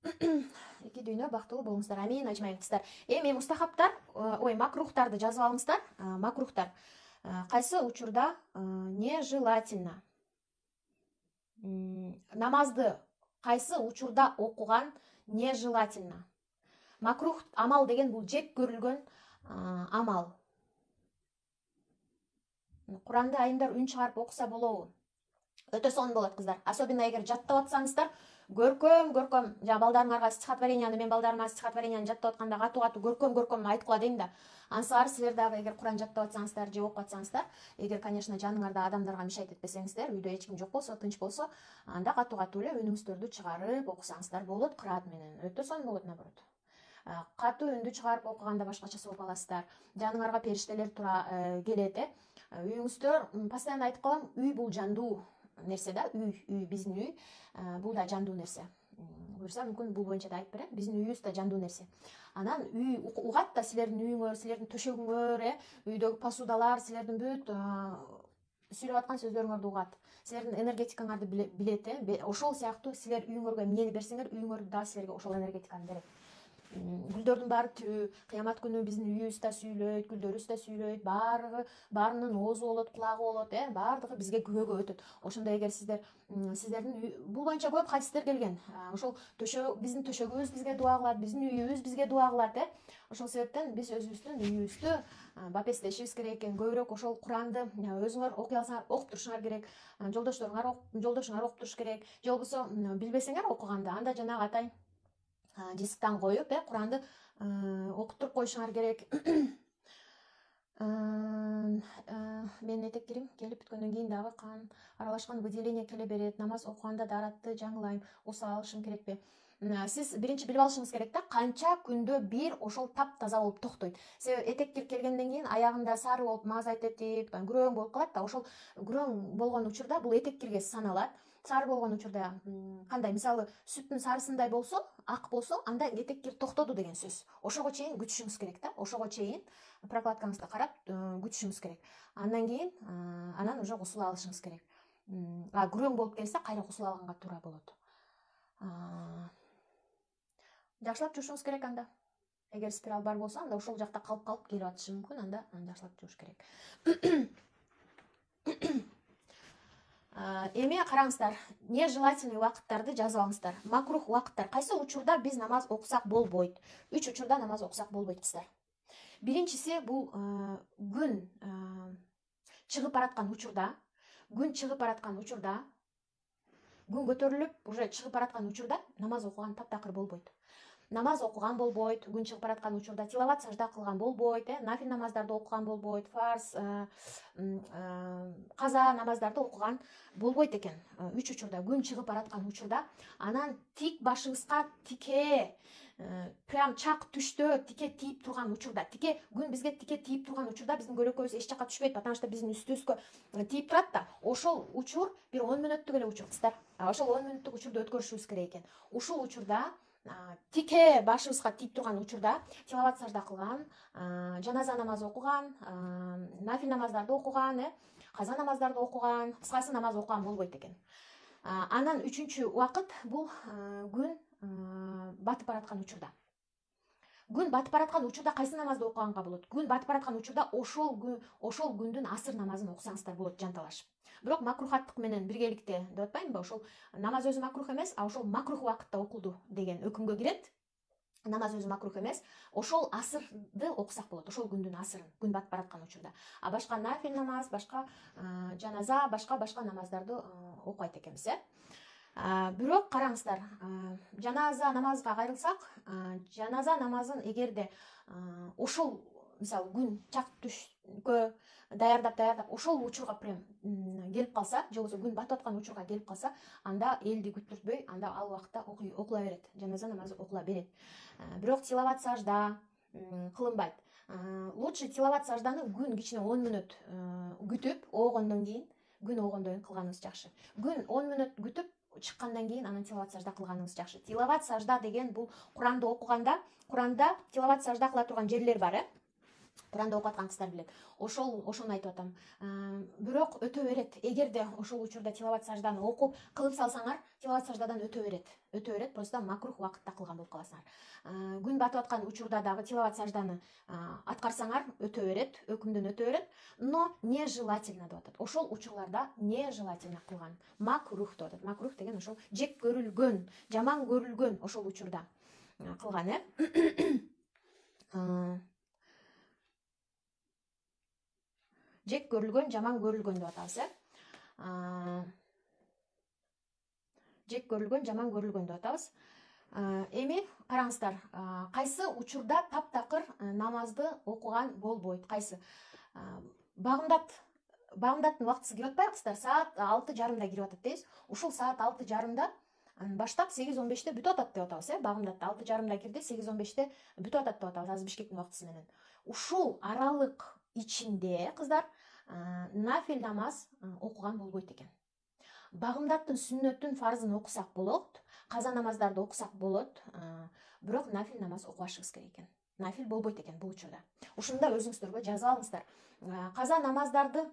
Эки дүйнө бактылуу болуңуздар. Амин, ажмайын кыздар. Эми мустахабтар, макрухтарды жазып алыңыздар. Макрухтар. Кайсы учурда нежелательно? Намазды кайсы учурда окуган нежелательно? Макрух амал деген бул жек көрүлгөн амал. Куранды айымдар үн чыгарып окуса болобу? Өтө сонун болот кыздар. Особенно эгер жаттап атсаңыздар, көркөм, жана балдарыңарга стихотворенияны, мен балдарыма стихотворенияны жаттап атканда катуу көркөм айткыла дейм да. Ансыгар силер дагы эгер Куран жаттап атсаңыздар же окуп атсаңыздар, эгер, конечно, жаныңарда адамдарга мешайт этпесеңиздер, үйдө эч ким жок болсо, тынч болсо, анда катуу эле үнүңүздөрдү чыгарып окусаңыздар болот кыраат менен. Өтө сонун болот наоборот. Катуу үндү чыгарып окуганда башкача сооп аласыздар. Жаныңарга периштелер тура келет, Үйүңүздөр, постоянно айтып калам, үй бул жандуу нерсе да, үй, биздин үй, бул да жандуу нерсе. Буюрса, мүмкүн бул боюнча да айтып берем, биздин үйүбүз да жандуу нерсе. Анан үй угат да силердин үйүңөр, силердин төшөгүңөр, үйдөгү посудалар, силердин бүт сүйлөп аткан сөздөрүңөрдү угат. Силердин энергетикаңарды билет, ошол сыяктуу силер үйүңөргө эмнени берсеңер, үйүңөр да силерге ошол энергетиканы берет. Гүлдөрдүн баары түбү, кыямат күнү биздин үйүбүз да сүйлөйт, гүлдөрүбүз да сүйлөйт, баарынын оозу болот, кулагы болот, баардыгы бизге күбөгө өтөт. Ошондо эгер сиздердин бул боюнча көп хадистер келген. Ошол биздин төшөгүбүз бизге дуа кылат, биздин үйүбүз бизге дуа кылат, Ошол себептен биз өзүбүздүн үйүбүздү бапестешибиз керек экен. Көбүрөөк ошол Куранды өзүңөр окуй алсаңар, окуп турушуңар керек. Жолдошуңар окуп туруш керек. Же болбосо билбесеңер окуганды, анда жанагы атайын дисктан коюп, Куранды окуттуруп коюшуңар керек. Менин этек кирим келип бүткөндөн кийин дагы кан аралашкан выделение келе берет. Намаз окуганда даратты жаңылайм, усал алышым керекпи? Сиз биринчи билип алышыңыз керек да, канча күндө бир ошол таптаза болуп токтойт. Себеби этек кирип келгенден кийин аягында сары болуп мазайт этип, күрөң болуп калат да, ошол күрөң болгон учурда бул этек киргес саналат. Сары болгон учурда кандай, мисалы, сүттүн сарысындай болсо, ак болсо, анда этек кир токтоду деген сөз. Ошого чейин күтүшүңүз керек да, ошого чейин прокладкаңызды карап күтүшүңүз керек. Андан кийин анан уже гусул алышыңыз керек. Күрөң болуп келсе, кайра гусул алганга туура болот. Жакшылап жуушуңуз керек анда. Эгер спираль бар болсо, анда ошол жакта калып келип атышы мүмкүн, анда жакшылап жууш керек. Эми караңыздар, нежелательный убакыттарды жазып алыңыздар. Макрух убакыттар. Кайсы учурда биз намаз окусак болбойт? 3 учурда намаз окусак болбойт кыздар. Биринчиси бул күн чыгып бараткан учурда, күн чыгып бараткан учурда, күн көтөрүлүп уже чыгып бараткан учурда намаз окуган таптакыр болбойт. Намаз окуган болбойт, күн чыгып бараткан учурда тилават сажда кылган болбойт, нафил намаздарды окуган болбойт, фарз, каза намаздарды окуган болбойт экен. 3 учурда, күн чыгып бараткан учурда, анан тик башыбызга тике, прям чак түштө тике тийип турган учурда, тике күн бизге тике тийип турган учурда биздин көлөкөбүз эч жака түшпөйт, потому что биздин үстүбүзгө тийип турат да. Ошол учур бир 10 мүнөттүк эле учур кыздар. Ошол 10 мүнөттүк учурду өткөрүшүбүз керек экен. Ушул учурда тике башыбызга тийип турган учурда тилават сажда кылган, жаназа намазы окуган, нафил намаздарды окуган, каза намаздарды окуган, кыскасы намаз окуган болбойт экен. Анан 3-чү убакыт бул күн батып бараткан учурда. Күн батып бараткан учурда кайсы намазды окуганга болот? Күн батып бараткан учурда ошол күндүн асыр намазын окусаңыздар болот жанталашып. Бирок макрухаттык менен биргеликте деп атпаймынбы? Ошол намаз өзү макрух эмес, а ошол макрух убакытта окулду деген өкүмгө кирет. Намаз өзү макрух эмес, ошол асырды окусак болот, ошол күндүн асырын, күн батып бараткан учурда. А башка нафил намаз, башка жаназа, башка намаздарды окуйт экенбиз, бирок караңыздар, жаназа намазга кайрылсак, жаназа намазын эгерде ошол мисалы күн чак түшкө даярдап ошол учурга прям келип калса, же болбосо күн батып аткан учурга келип калса, анда элди күттүртпөй, анда ал убакытта окула берет, жаназа намазы окула берет. Бирок тилават сажда кылынбайт. Лучше тилават сажданы күн кичине 10 мүнөт күтүп, оогондон кийин, күн оогондон кийин кылганыңыз жакшы. Күн 10 мүнөт күтүп чыккандан кийин анан тилават сажда кылганыңыз жакшы. Тилават сажда деген бул Куранды окуганда, Куранда тилават сажда кыла турган жерлер бар, Куранды окуп аткан кыздар билет. Ошону айтып атам. Бирок өтө берет. Эгерде ошол учурда тилават сажданы окуп кылып салсаңар, тилават саждадан өтө берет, просто макрух убакытта кылган болуп каласыңар. Күн батып аткан учурда дагы тилават сажданы аткарсаңар, өтө берет, өкүмдөн өтө берет, но нежелательно деп атат. Ошол учурларда нежелательно кылган, макрух деп атат. Макрух деген ошол жек көрүлгөн, жаман көрүлгөн ошол учурда кылган, жек көрүлгөн, жаман көрүлгөн деп атабыз, жек көрүлгөн, жаман көрүлгөн деп атабыз. Эми караңыздар, кайсы учурда таптакыр намазды окуган болбойт, кайсы? Багымдаттын убактысы кирип атпайбы кыздар? Саат 6:30 кирип атат дейбиз. Ушул саат 6:30 баштап 8:15 бүтүп атат деп атабыз, багымдатты 6:30 кирди, 8:15 бүтүп атат деп атабыз, азыр Бишкектин убактысы менен. Ушул аралык ичинде кыздар нафил намаз окуган болбойт экен. Багымдаттын сүннөтүн, фарзын окусак болот, каза намаздарды окусак болот, бирок нафил намаз окубашыбыз керек экен. Нафил болбойт экен бул учурда. Ушунда өзүңүздөргө жазып алыңыздар. Каза намаздарды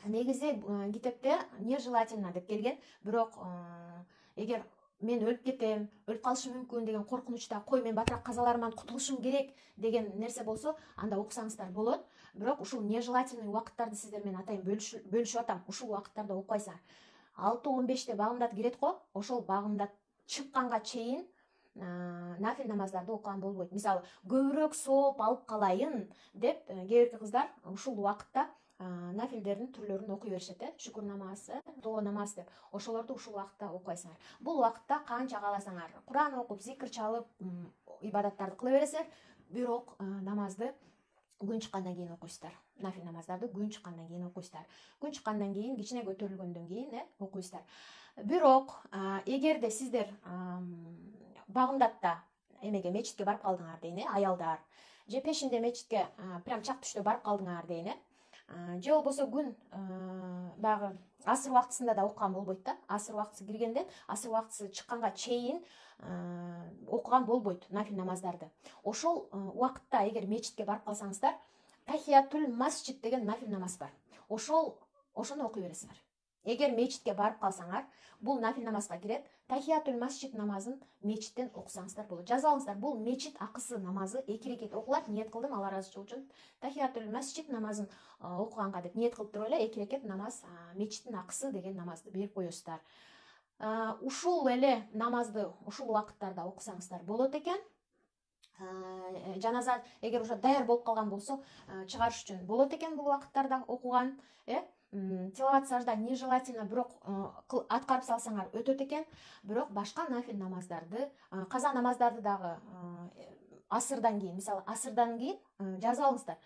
негизи китепте нежелательно деп келген, бирок эгер мен өлүп кетем, өлүп калышым мүмкүн деген коркунучта, кой мен батыраак казаларыман кутулушум керек деген нерсе болсо, анда окусаңыздар болот. Бирок ушул нежелательный убакыттарды сиздер менен атайын бөлүшүп атам. Ушул убакыттарда окуйсаңар. 6:15 багымдат кирет го, ошол багымдат чыкканга чейин нафил намаздарды окуган болбойт. Мисалы, көбүрөөк сооп алып калайын деп кээ бирки кыздар ушул убакытта нафилдердин түрлөрүн окуй беришет, шүкүр намазы, доо намаз деп. Ошолорду ушул убакытта окуйсыңар. Бул убакытта канча кааласаңар, Куран окуп, зикир чалып, ибадаттарды кыла бересиңер, бирок намазды күн чыккандан кийин окуйсуздар. Нафил намаздарды күн чыккандан кийин окуйсуздар. Күн чыккандан кийин, кичине көтөрүлгөндөн кийин окуйсуздар. Бирок эгерде сиздер багымдатта эмеге мечитке барып калдыңар дейин, аялдар, же пешинде мечитке прям чак түштө барып калдыңар дейин, же болбосо күн баягы асыр убактысында да окуган болбойт да. Асыр убактысы киргенде, асыр убактысы чыкканга чейин окуган болбойт нафил намаздарды. Ошол убакытта эгер мечитке барып калсаңыздар, тахиятул масжид деген нафил намаз бар. Ошону окуй бересиңер. Эгер мечитке барып калсаңар, бул нафил намазга кирет. Тахиятул масжид намазын мечиттен окусаңыздар болот. Жазып алыңыздар, бул мечит акысы намазы 2 рекет окулат. Ниет кылдым, Алла ыраазычылыгы үчүн тахиятул масжид намазын окуганга деп ниет кылып туруп эле 2 рекет намаз, мечиттин акысы деген намазды берип коесуздар. Ушул эле намазды ушул убакыттарда окусаңыздар болот экен. жаназа эгер уже даяр болуп калган болсо чыгарыш үчүн болот экен бул убакыттарда окуган. Тилават сажда нежелательно, бирок аткарып салсаңар өтөт экен. Бирок башка нафил намаздарды, каза намаздарды дагы асырдан кийин, мисалы асырдан кийин жазып алыңыздар.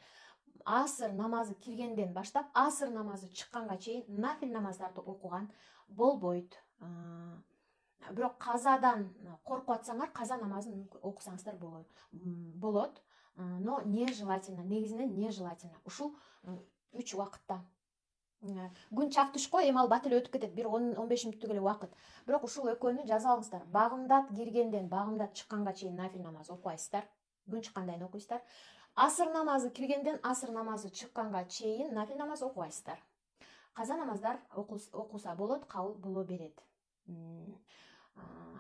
Асыр намазы киргенден баштап асыр намазы чыкканга чейин нафил намаздарды окуган болбойт. Бирок казадан коркуп атсаңар, каза намазын окусаңыздар болот. Но нежелательно, негизинен нежелательно. Ушул 3 убакытта. Күн чак түшкө эми ал бат эле өтүп кетет, 1-15 мүнөттүк эле убакыт. Бирок ушул экөөнү жазып алыңыздар. Багымдат киргенден багымдат чыкканга чейин нафил намаз окубайсыздар. Күн чыккандан окуйсуздар. Асыр намазы киргенден асыр намазы чыкканга чейин нафил намаз окубайсыздар. Каза намаздар окуса болот, кабыл боло берет.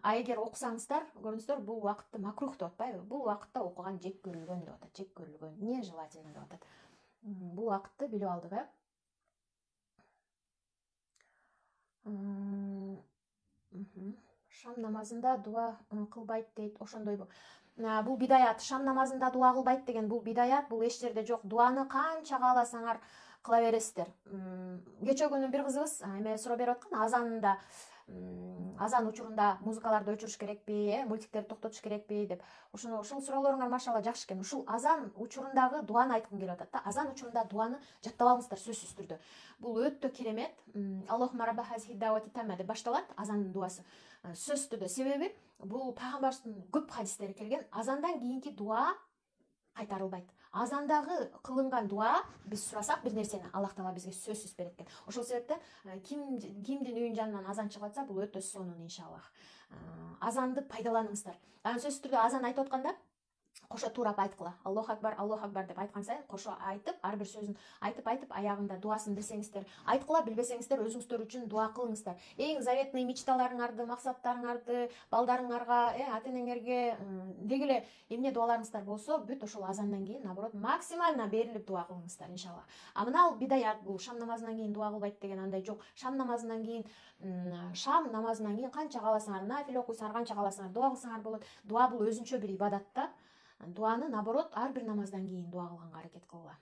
Эгер окусаңыздар, көрүңүздөр, бул убакытты макрух деп атпайбы? Бул убакытта окуган жек көрүлгөн деп атат, жек көрүлгөн, нежелательно деп атат. Бул убакытты билип алдык, Шам намазында дуа кылбайт дейт, ошондойбу? Бул бидаят. Шам намазында дуа кылбайт деген бул бидаят, бул эч жерде жок. Дуаны канча кааласаңар кыла бересиздер. Кечээ күнү бир кызыбыз эме суроо берип аткан, азанда азан учурунда музыкаларды өчүрүш керекпи, мультиктерди токтотуш керекпи деп. Ушул суроолоруңар машалла жакшы экен. Ушул азан учурундагы дуаны айткым келип атат да. Азан учурунда дуаны жаттап алыңыздар сөзсүз түрдө. Бул өтө керемет. Аллахумма рабба хазихи даавати тамма деп башталат азандын дуасы. Сөзсүз түрдө. Себеби бул пайгамбардын көп хадистери келген. Азандан кийинки дуа кайтарылбайт. Азандагы кылынган дуа биз сурасак бир нерсени Аллах Таала бизге сөзсүз берет экен. Ошол себептен кимдин үйүнүн жанынан азан чыгып атса, бул өтө сонун иншаллах. Азанды пайдаланыңыздар. Сөзсүз түрдө азан айтып атканда кошо туурап айткыла. Аллаху акбар деп айткан сайын кошо айтып, ар бир сөзүн айтып аягында дуасын билсеңиздер, айткыла, билбесеңиздер өзүңүздөр үчүн дуа кылыңыздар. Эң заветный мечталарыңарды, максаттарыңарды, балдарыңарга, ата-энеңерге дегиле эмне дуаларыңыздар болсо, бүт ошол азандан кийин наоборот максимально берилип дуа кылыңыздар иншаллах. Мына бидаят, бул шам намазынан кийин дуа кылбайт деген андай жок. Шам намазынан кийин канча кааласаңар нафил окуйсуңар, канча кааласаңар дуа кылсаңар болот. Дуа бул өзүнчө бир ибадат да. Дуаны наоборот ар бир намаздан кийин дуа кылганга аракет кылгыла.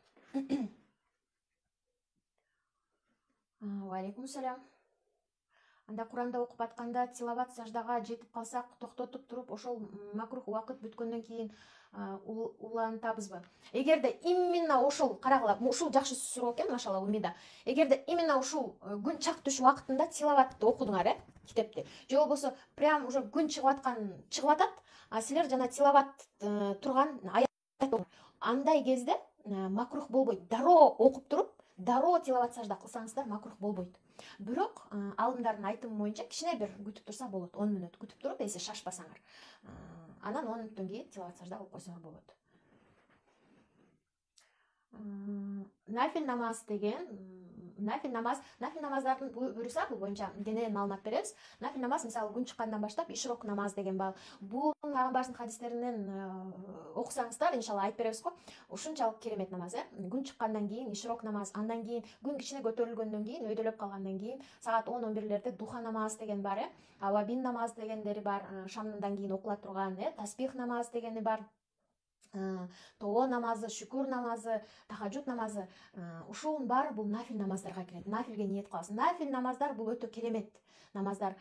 Ва алейкум салям. Анда Куранда окуп атканда тилават саждага жетип калсак, токтотуп туруп, ошол макрух убакыт бүткөндөн кийин улантабызбы? Эгерде именно ошол, карагыла, ушул жакшы суроо экен, машалла Умида. Эгерде именно ушул күн чак түш убакытында тилаватты окудуңар, китепти. Же болбосо прям уже күн чыгып атат, силер жана тилават турган аят, андай кезде макрух болбойт. Дароо окуп туруп, дароо тилават сажда кылсаңыздар макрух болбойт. Бирок алымдардын айтымы боюнча кичине бир күтүп турса болот. 10 мүнөт күтүп туруп, эси шашпасаңар. Анан 10 мүнөттөн кийин тилават сажда кылып койсоңор болот. Нафил намаз деген, нафил намаздардын буюрса, бул боюнча кенен маалымат беребиз. Нафил намаз мисалы күн чыккандан баштап ишрок намаз деген бар. Бул пайгамбардын хадистеринен окусаңыздар, иншалла айтып беребиз го. Ушунчалык керемет намаз, Күн чыккандан кийин ишрок намаз, андан кийин күн кичине көтөрүлгөндөн кийин, өйдөлөп калгандан кийин саат 10-11лерде духа намаз деген бар, авабин намаз дегендери бар, шамдан кийин окула турган, таспих намаз дегени бар. Тоо намазы, шүкүр намазы, тахаджуд намазы, ушунун баары бул нафил намаздарга кирет. Нафилге ниет кыласыз. Нафил намаздар бул өтө керемет намаздар.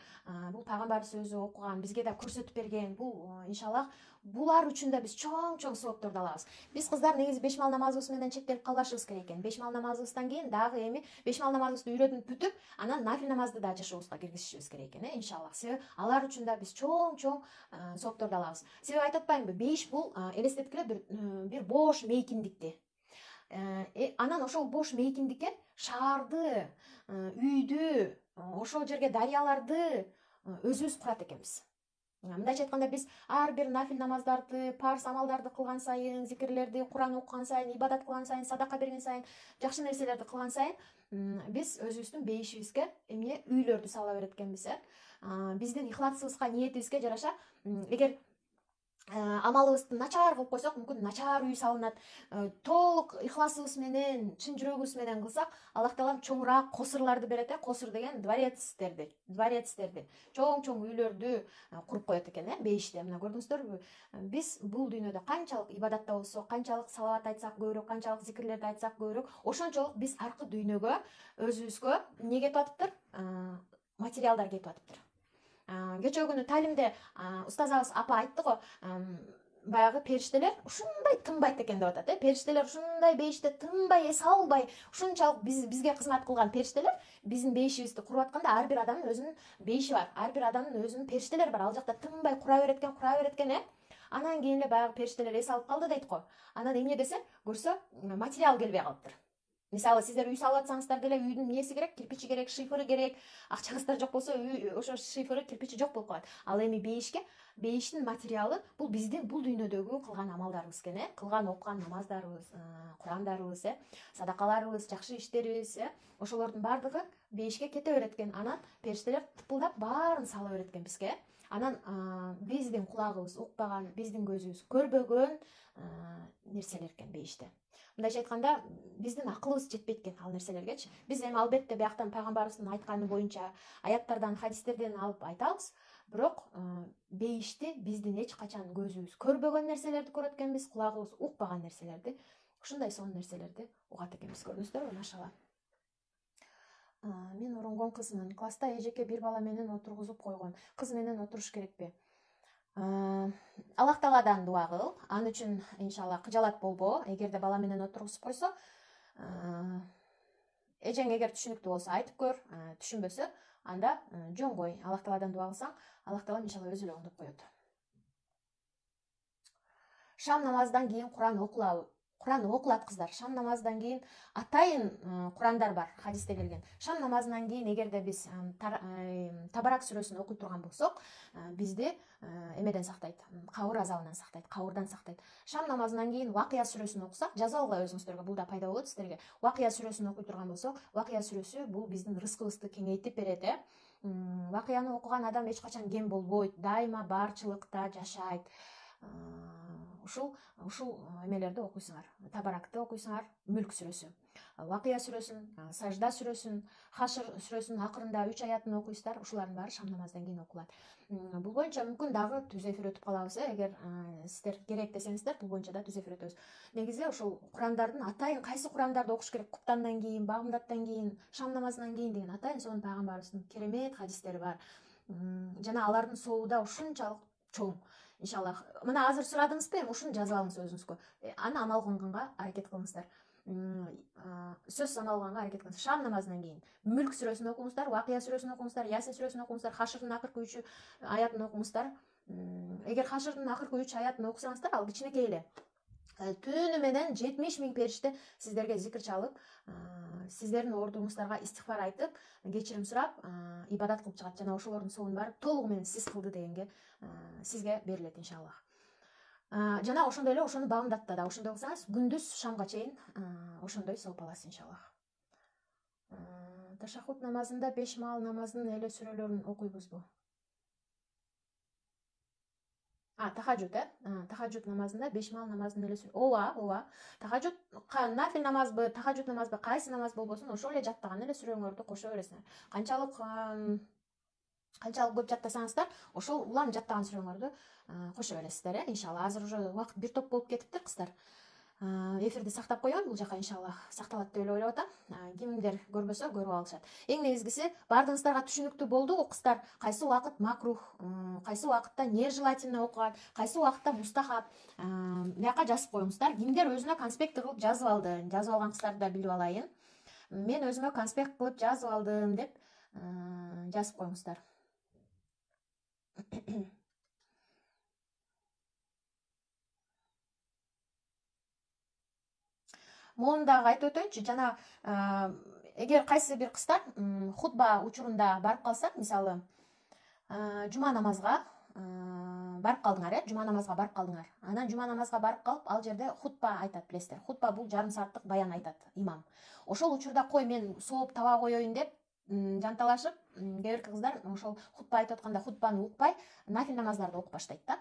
Бул пайгамбар сөзү окуган, бизге да көрсөтүп берген. Бул иншаллах булар үчүн да биз чоң соопторду алабыз. Биз кыздар негизи 5 мал намазыбыз менен чектелип калбашыбыз керек экен. 5 мал намазыбыздан кийин дагы эми 5 мал намазыбызды үйрөнүп бүтүп, анан нафил намазды да жашообузга киргизишибиз керек экен, иншаллах. Себеби алар үчүн да биз чоң соопторду алабыз. Себеби айтып атпаймынбы, бейиш бул элестеткиле бир бош мейкиндикти. Анан ошол бош мейкиндикке шаарды, үйдү, ошол жерге дарыяларды өзүбүз курат экенбиз. Мындайча айтканда, биз ар бир нафил намаздарды, парз амалдарды кылган сайын, зикирлерди, Куран окуган сайын, ибадат кылган сайын, садака берген сайын, жакшы нерселерди кылган сайын, биз өзүбүздүн бейишибизге эмне үйлөрдү сала берет экенбиз. Биздин ихласыбызга, ниетибизге жараша, эгер амалыбызды начар кылып койсок, мүмкүн начар үй салынат. Толук ыхласыбыз менен, чын жүрөгүбүз менен кылсак, Аллах таалам чоңураак косурларды берет. Косур деген дворецтерди, чоң үйлөрдү куруп коет экен, бейиште. Мына көрдүңүздөрбү? Биз бул дүйнөдө канчалык ибадатта болсок, канчалык салават айтсак көбүрөөк, канчалык зикирлерди айтсак көбүрөөк, ошончолук биз аркы дүйнөгө, өзүбүзгө эмне кетип атыптыр? Материалдар кетип атыптыр. Кечээ күнү талимде устазыбыз апа айтты го, баягы периштелер ушундай тынбайт экен деп атат. Периштелер ушундай бейиште тынбай, эс албай, ушунчалык бизге кызмат кылган периштелер биздин бейишибизди куруп атканда, ар бир адамдын өзүнүн бейиши бар, ар бир адамдын өзүнүн периштелери бар. Ал жакта тынбай кура берет экен, Анан кийин эле баягы периштелер эс алып калды дейт го. Анан эмне десе, көрсө материал келбей калыптыр. Мисалы, сиздер үй салып атсаңыздар деле, үйдүн эмнеси керек? Кирпичи керек, шифры керек. Акчаңыздар жок болсо, ошо шифры, кирпичи жок болуп калат. Ал эми бейиштин материалы бул биздин бул дүйнөдөгү кылган амалдарыбыз экен, кылган окуган намаздарыбыз, Курандарыбыз, садакаларыбыз, жакшы иштерибиз, ошолордун баардыгы бейишке кете берет экен. Анан периштелер тыпылдап баарын сала берет экен бизге. Анан биздин кулагыбыз укпаган, биздин көзүбүз көрбөгөн нерселер экен бейиште. Мындайча айтканда, биздин акылыбыз жетпейт экен ал нерселергечи. Биз эми албетте бияктан пайгамбарыбыздын айтканы боюнча аяттардан, хадистерден алып айтабыз, бирок бейишти биздин эч качан көзүбүз көрбөгөн нерселерди көрөт экенбиз, кулагыбыз укпаган нерселерди, ушундай сонун нерселерди угат экенбиз. Көрдүңүздөрбү, машалла. Мен оронгон кызмын. Класста эжеке бир бала менен отургузуп койгон. Кыз менен отуруш керекпи? Аллах Тааладан дуа кыл. Ал үчүн иншалла кыжалат болбо. Эгерде бала менен отургузуп койсо, эжең эгер түшүнүктүү болсо айтып көр, түшүнбөсө, анда жөн кой. Аллах Тааладан дуа кылсаң, Аллах Таала иншалла өзү эле оңдоп коет. Шам намаздан кийин Куран окулабы? Куран окулат кыздар. Шам намаздан кийин атайын Курандар бар, хадисте келген. Шам намазынан кийин эгерде биз Табарак сүрөсүн окуй турган болсок, бизди эмеден сактайт, кабыр азабынан сактайт, кабырдан сактайт. Шам намазынан кийин Вакыя сүрөсүн окусак, жазып алгыла өзүңүздөргө, бул да пайда болот сиздерге. Вакыя сүрөсүн окуй турган болсок, Вакыя сүрөсү бул биздин рызкыбызды кеңейтип берет. Вакыяны окуган адам эч качан кем болбойт, дайыма барчылыкта жашайт. Ушул эмелерди окуйсуңар. Табаракты окуйсуңар, Мүлк сүрөсү, Вакыя сүрөсүн, Сажда сүрөсүн, Хашр сүрөсүнүн акырында 3 аятын окуйсуздар. Ушулардын баары шам намаздан кийин окулат. Бул боюнча мүмкүн дагы түз эфир өтүп калабыз, эгер сиздер керек десеңиздер, бул боюнча да түз эфир өтөбүз. Негизи ошол Курандардын атайын кайсы Курандарды окуш керек? Куптандан кийин, Багымдаттан кийин, шам намазынан кийин деген атайын сонун пайгамбарыбыздын керемет хадистери бар. Жана алардын сообу да ушунчалык чоң. Иншалла. Мына азыр сурадыңызбы, эми ушуну жазып алыңыз өзүңүзгө. Аны амал кылганга аракет кылыңыздар. Сөз амал кылганга аракет кылыңыздар. Шам намазынан кийин Мүлк сүрөсүн окуңуздар, Вакыя сүрөсүн окуңуздар, Ясин сүрөсүн окуңуздар, Хашрдын акыркы 3 аятын окуңуздар. Эгер Хашрдын акыркы 3 аятын окусаңыздар, ал кичинекей эле. Түнү менен 70 000 периште сиздерге зикир чалып, сиздердин ордуңуздарга истихфар айтып, кечирим сурап, ибадат кылып чыгат. Жана ошолордун соонун баары толугу менен сиз кылды дегенге сизге берилет иншалла. Жана ошондой эле ошону Багымдатта да ошондой кылсаңыз, күндүз шамга чейин ошондой сооп аласыз иншалла. Ташаххуд намазында 5 маал намаздын эле сүрөлөрүн окуйбузбу? Тахажжуд, тахажжуд намазында 5 маал намаздын эле ооба. Тахажжуд нафил намазбы, тахажжуд намазбы, кайсы намаз болбосун, ошол эле жаттаган эле сүрөңөрдү кошо бересиңер. Канчалык көп жаттасаңыздар, ошол улам жаттаган сүрөңөрдү кошо бересиздер, иншалла. Азыр уже убакыт бир топ болуп кетиптир кыздар. Эфирди сактап коёюн, бул жака иншалла сакталат деп эле ойлоп атам. Кимдер көрбөсө көрүп алышат. Эң негизгиси баардыгыңыздарга түшүнүктүү болдубу кыздар? Кайсы убакыт макрух, кайсы убакытта нежелательно окуган, кайсы убакытта мустахаб, бияка жазып коюңуздар. Кимдер өзүнө конспект кылып жазып алды? Жазып алган кыздарды да билип алайын. Мен өзүмө конспект кылып жазып алдым деп жазып коюңуздар. Мону дагы айтып өтөйүнчү. Жана эгер кайсы бир кыздар хутба учурунда барып калса, мисалы жума намазга барып калдыңар, жума намазга барып калдыңар. Анан жума намазга барып калып, ал жерде хутба айтат, билесиздер. Хутба бул жарым сааттык баян айтат имам. Ошол учурда кой мен сооп таба коеюн деп жанталашып кээ бирки кыздар ошол хутба айтып атканда хутбаны укпай нафил намаздарды окуп баштайт да.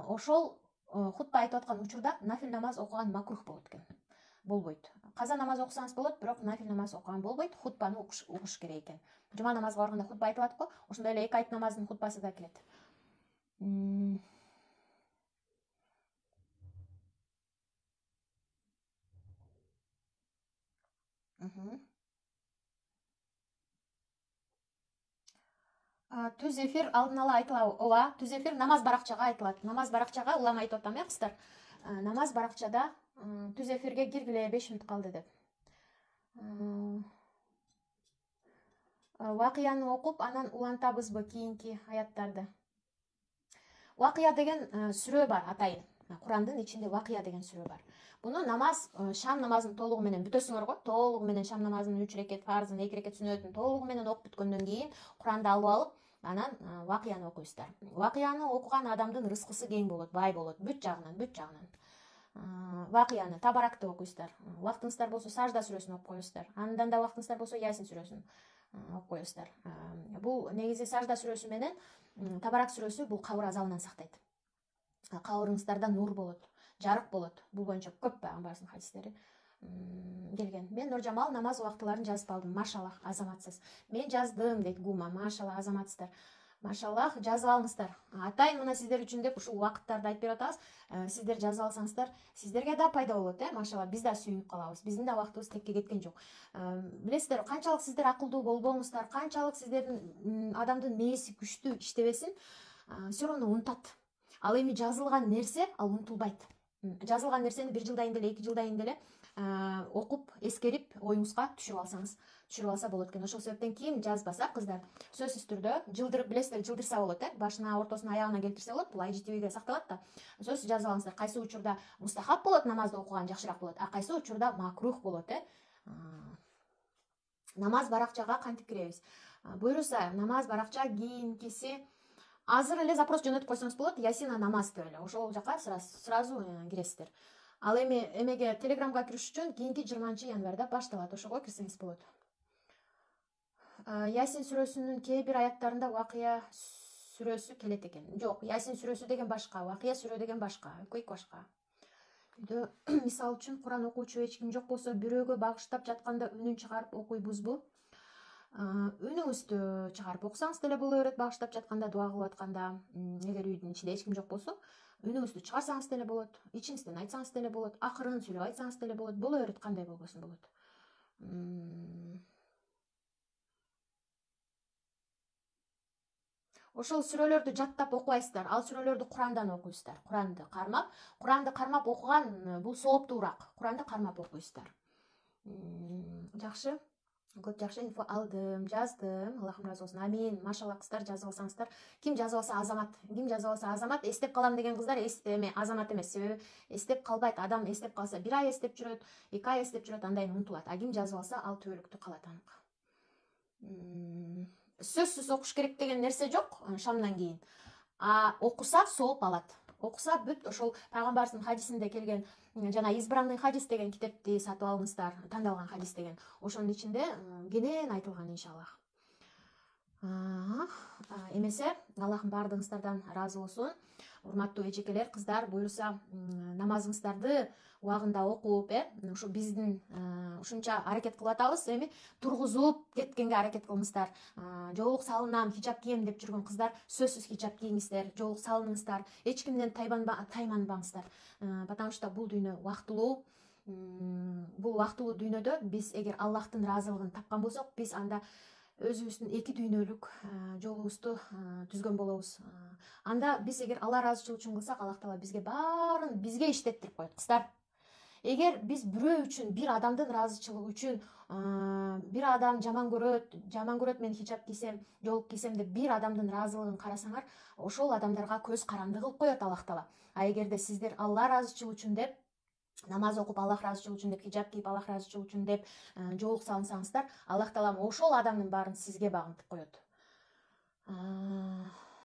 Ошол хутба айтып аткан учурда нафил намаз окуган макрух болот экен. Болбойт. Каза намаз окусаңыз болот, бирок нафил намаз окуган болбойт. Хутбаны укуш керек экен. Жума намазга барганда хутба айтылат го, ошондой эле 2 айт намазынын хутбасы да келет. Түз эфир алдын ала айтылабы? Ооба, түз эфир намаз баракчага айтылат. Намаз баракчага улам айтып атам, кыздар. Намаз баракчада түз эфирге киргиле 5 мүнөт калды деп. Вакыяны окуп, анан улантабызбы кийинки аяттарды? Вакыя деген сүрө бар, атайын. Курандын ичинде Вакыя деген сүрө бар. Буну намаз, шам намазын толугу менен бүтөсүңөр го, толугу менен шам намазынын 3 рекет фарзын, 2 рекет сүннөтүн толугу менен окуп бүткөндөн кийин Куранды алып алып, анан Вакыяны окуйсуздар. Вакыяны окуган адамдын рызкысы кең болот, бай болот, бүт жагынан. Вакыяны Табаракты окуйсуздар. Убактыңыздар болсо Сажда сүрөсүн окуп коесуздар. Андан да убактыңыздар болсо Ясин сүрөсүн окуп коесуздар. Бул негизи Сажда сүрөсү менен Табарак сүрөсү бул кабыр азабынан сактайт. Кабырыңыздарда нур болот, жарык болот. Бул боюнча көп пайгамбардын хадистери келген. Мен Нуржамал намаз убактыларын жазып алдым. Машаллах, азаматсыз. Мен жаздым дейт Гума. Машаллах, азаматсыздар. Машаллах, жазып алыңыздар. Атайын мына сиздер үчүн деп ушул убакыттарды айтып берип атабыз. Сиздер жазып алсаңыздар, сиздерге да пайда болот, Машаллах. Биз да сүйүнүп калабыз. Биздин да убактыбыз текке кеткен жок. Билесиздер, канчалык сиздер акылдуу болбоңуздар, канчалык сиздердин адамдын мээси күчтүү иштебесин, все равно унутат. Ал эми жазылган нерсе ал унутулбайт. Жазылган нерсени 1 жылдан деле, 2 жылдан деле окуп, эскерип, оюңузга түшүрүп алса болот экен. Ошол себептен ким жазбаса, кыздар, сөзсүз түрдө жылдырып, билесиздер, жылдырса болот, башына, ортосуна, аягына келтирсе болот. Бул IGTV'ге сакталат да. Сөзсүз жазып алыңыздар. Кайсы учурда мустахаб болот, намазды окуган жакшыраак болот, а кайсы учурда макрух болот, Намаз баракчага кантип киребиз? Буюрса, намаз баракча кийинкиси азыр эле запрос жөнөтүп койсоңуз болот, Ясина намаз деп эле. Ошол жака сразу киресиздер. Ал эми эмеге Телеграмга кириш үчүн кийинки 20-январда башталат. Ошого кирсеңиз болот. Ясин сүрөсүнүн кээ бир аяттарында Вакыя сүрөсү келет экен. Жок, Ясин сүрөсү деген башка, Вакыя сүрө деген башка, экөө башка. Мисал үчүн Куран окуучу эч ким жок болсо, бирөөгө багыштап жатканда үнүн чыгарып окуйбузбу? Үнүңүздү чыгарып окусаңыз деле боло берет, багыштап жатканда, дуа кылып атканда, эгер үйдүн ичинде эч ким жок болсо, үнүңүздү чыгарсаңыз деле болот, ичиңизден айтсаңыз деле болот, акырын сүйлөп айтсаңыз деле болот, боло берет, кандай болбосун болот. Ошол сүрөлөрдү жаттап окубайсыздар, ал сүрөлөрдү Курандан окуйсуздар. Куранды кармап окуган бул сооптуураак. Куранды кармап окуйсуздар. Жакшы. Көп жакшы инфо алдым, жаздым. Аллахым разы болсун. Амин. Машалла кыздар, жазып алсаңыздар. Ким жазып алса азамат. Ким жазып алса азамат. Эстеп калам деген кыздар азамат эмес. Себеби эстеп калбайт. Адам эстеп калса 1 ай эстеп жүрөт, 2 ай эстеп жүрөт, андан унутулат. А ким жазып алса ал түбөлүктүү калат анык. Сөзсүз окуш керек деген нерсе жок шамдан кийин. Окуса сооп алат. Окуса бүт ошол пайгамбардын хадисинде келген, жана избранный хадис деген китепти сатып алыңыздар, тандалган хадис деген. Ошонун ичинде кенен айтылган иншаллах. Эмесе Аллахым баардыгыңыздардан разы болсун. Урматтуу эжекелер, кыздар, буюрса намазыңыздарды убагында окуп, ушу биздин ушунча аракет кылып атабыз, эми тургузуп кеткенге аракет кылыңыздар. Жоолук салынам, хижап кийем деп жүргөн кыздар, сөзсүз хижап кийиңиздер, жоолук салыныңыздар, эч кимден тайманбаңыздар. Потому что бул дүйнө убактылуу. Бул убактылуу дүйнөдө биз эгер Аллахтын ыраазылыгын тапкан болсок, биз анда өзүбүздүн 2 дүйнөлүк жолубузду түзгөн болобуз. Анда биз эгер Алла ыраазычылык үчүн кылсак, Аллах Таала бизге баарын бизге иштеттирип коет, кыздар. Эгер биз бирөө үчүн, бир адамдын ыраазычылыгы үчүн, бир адам жаман көрөт мен хижап кийсем, жоолук кийсем деп бир адамдын ыраазылыгын карасаңар, ошол адамдарга көз каранды кылып коет Аллах Таала. А эгерде сиздер Алла ыраазычылыгы үчүн деп намаз окуп, Аллах ыраазычылыгы үчүн деп хижап кийип, Аллах ыраазычылыгы үчүн деп жоолук салынсаңыздар, Аллах Таала ошол адамдын баарын сизге багынтып коет.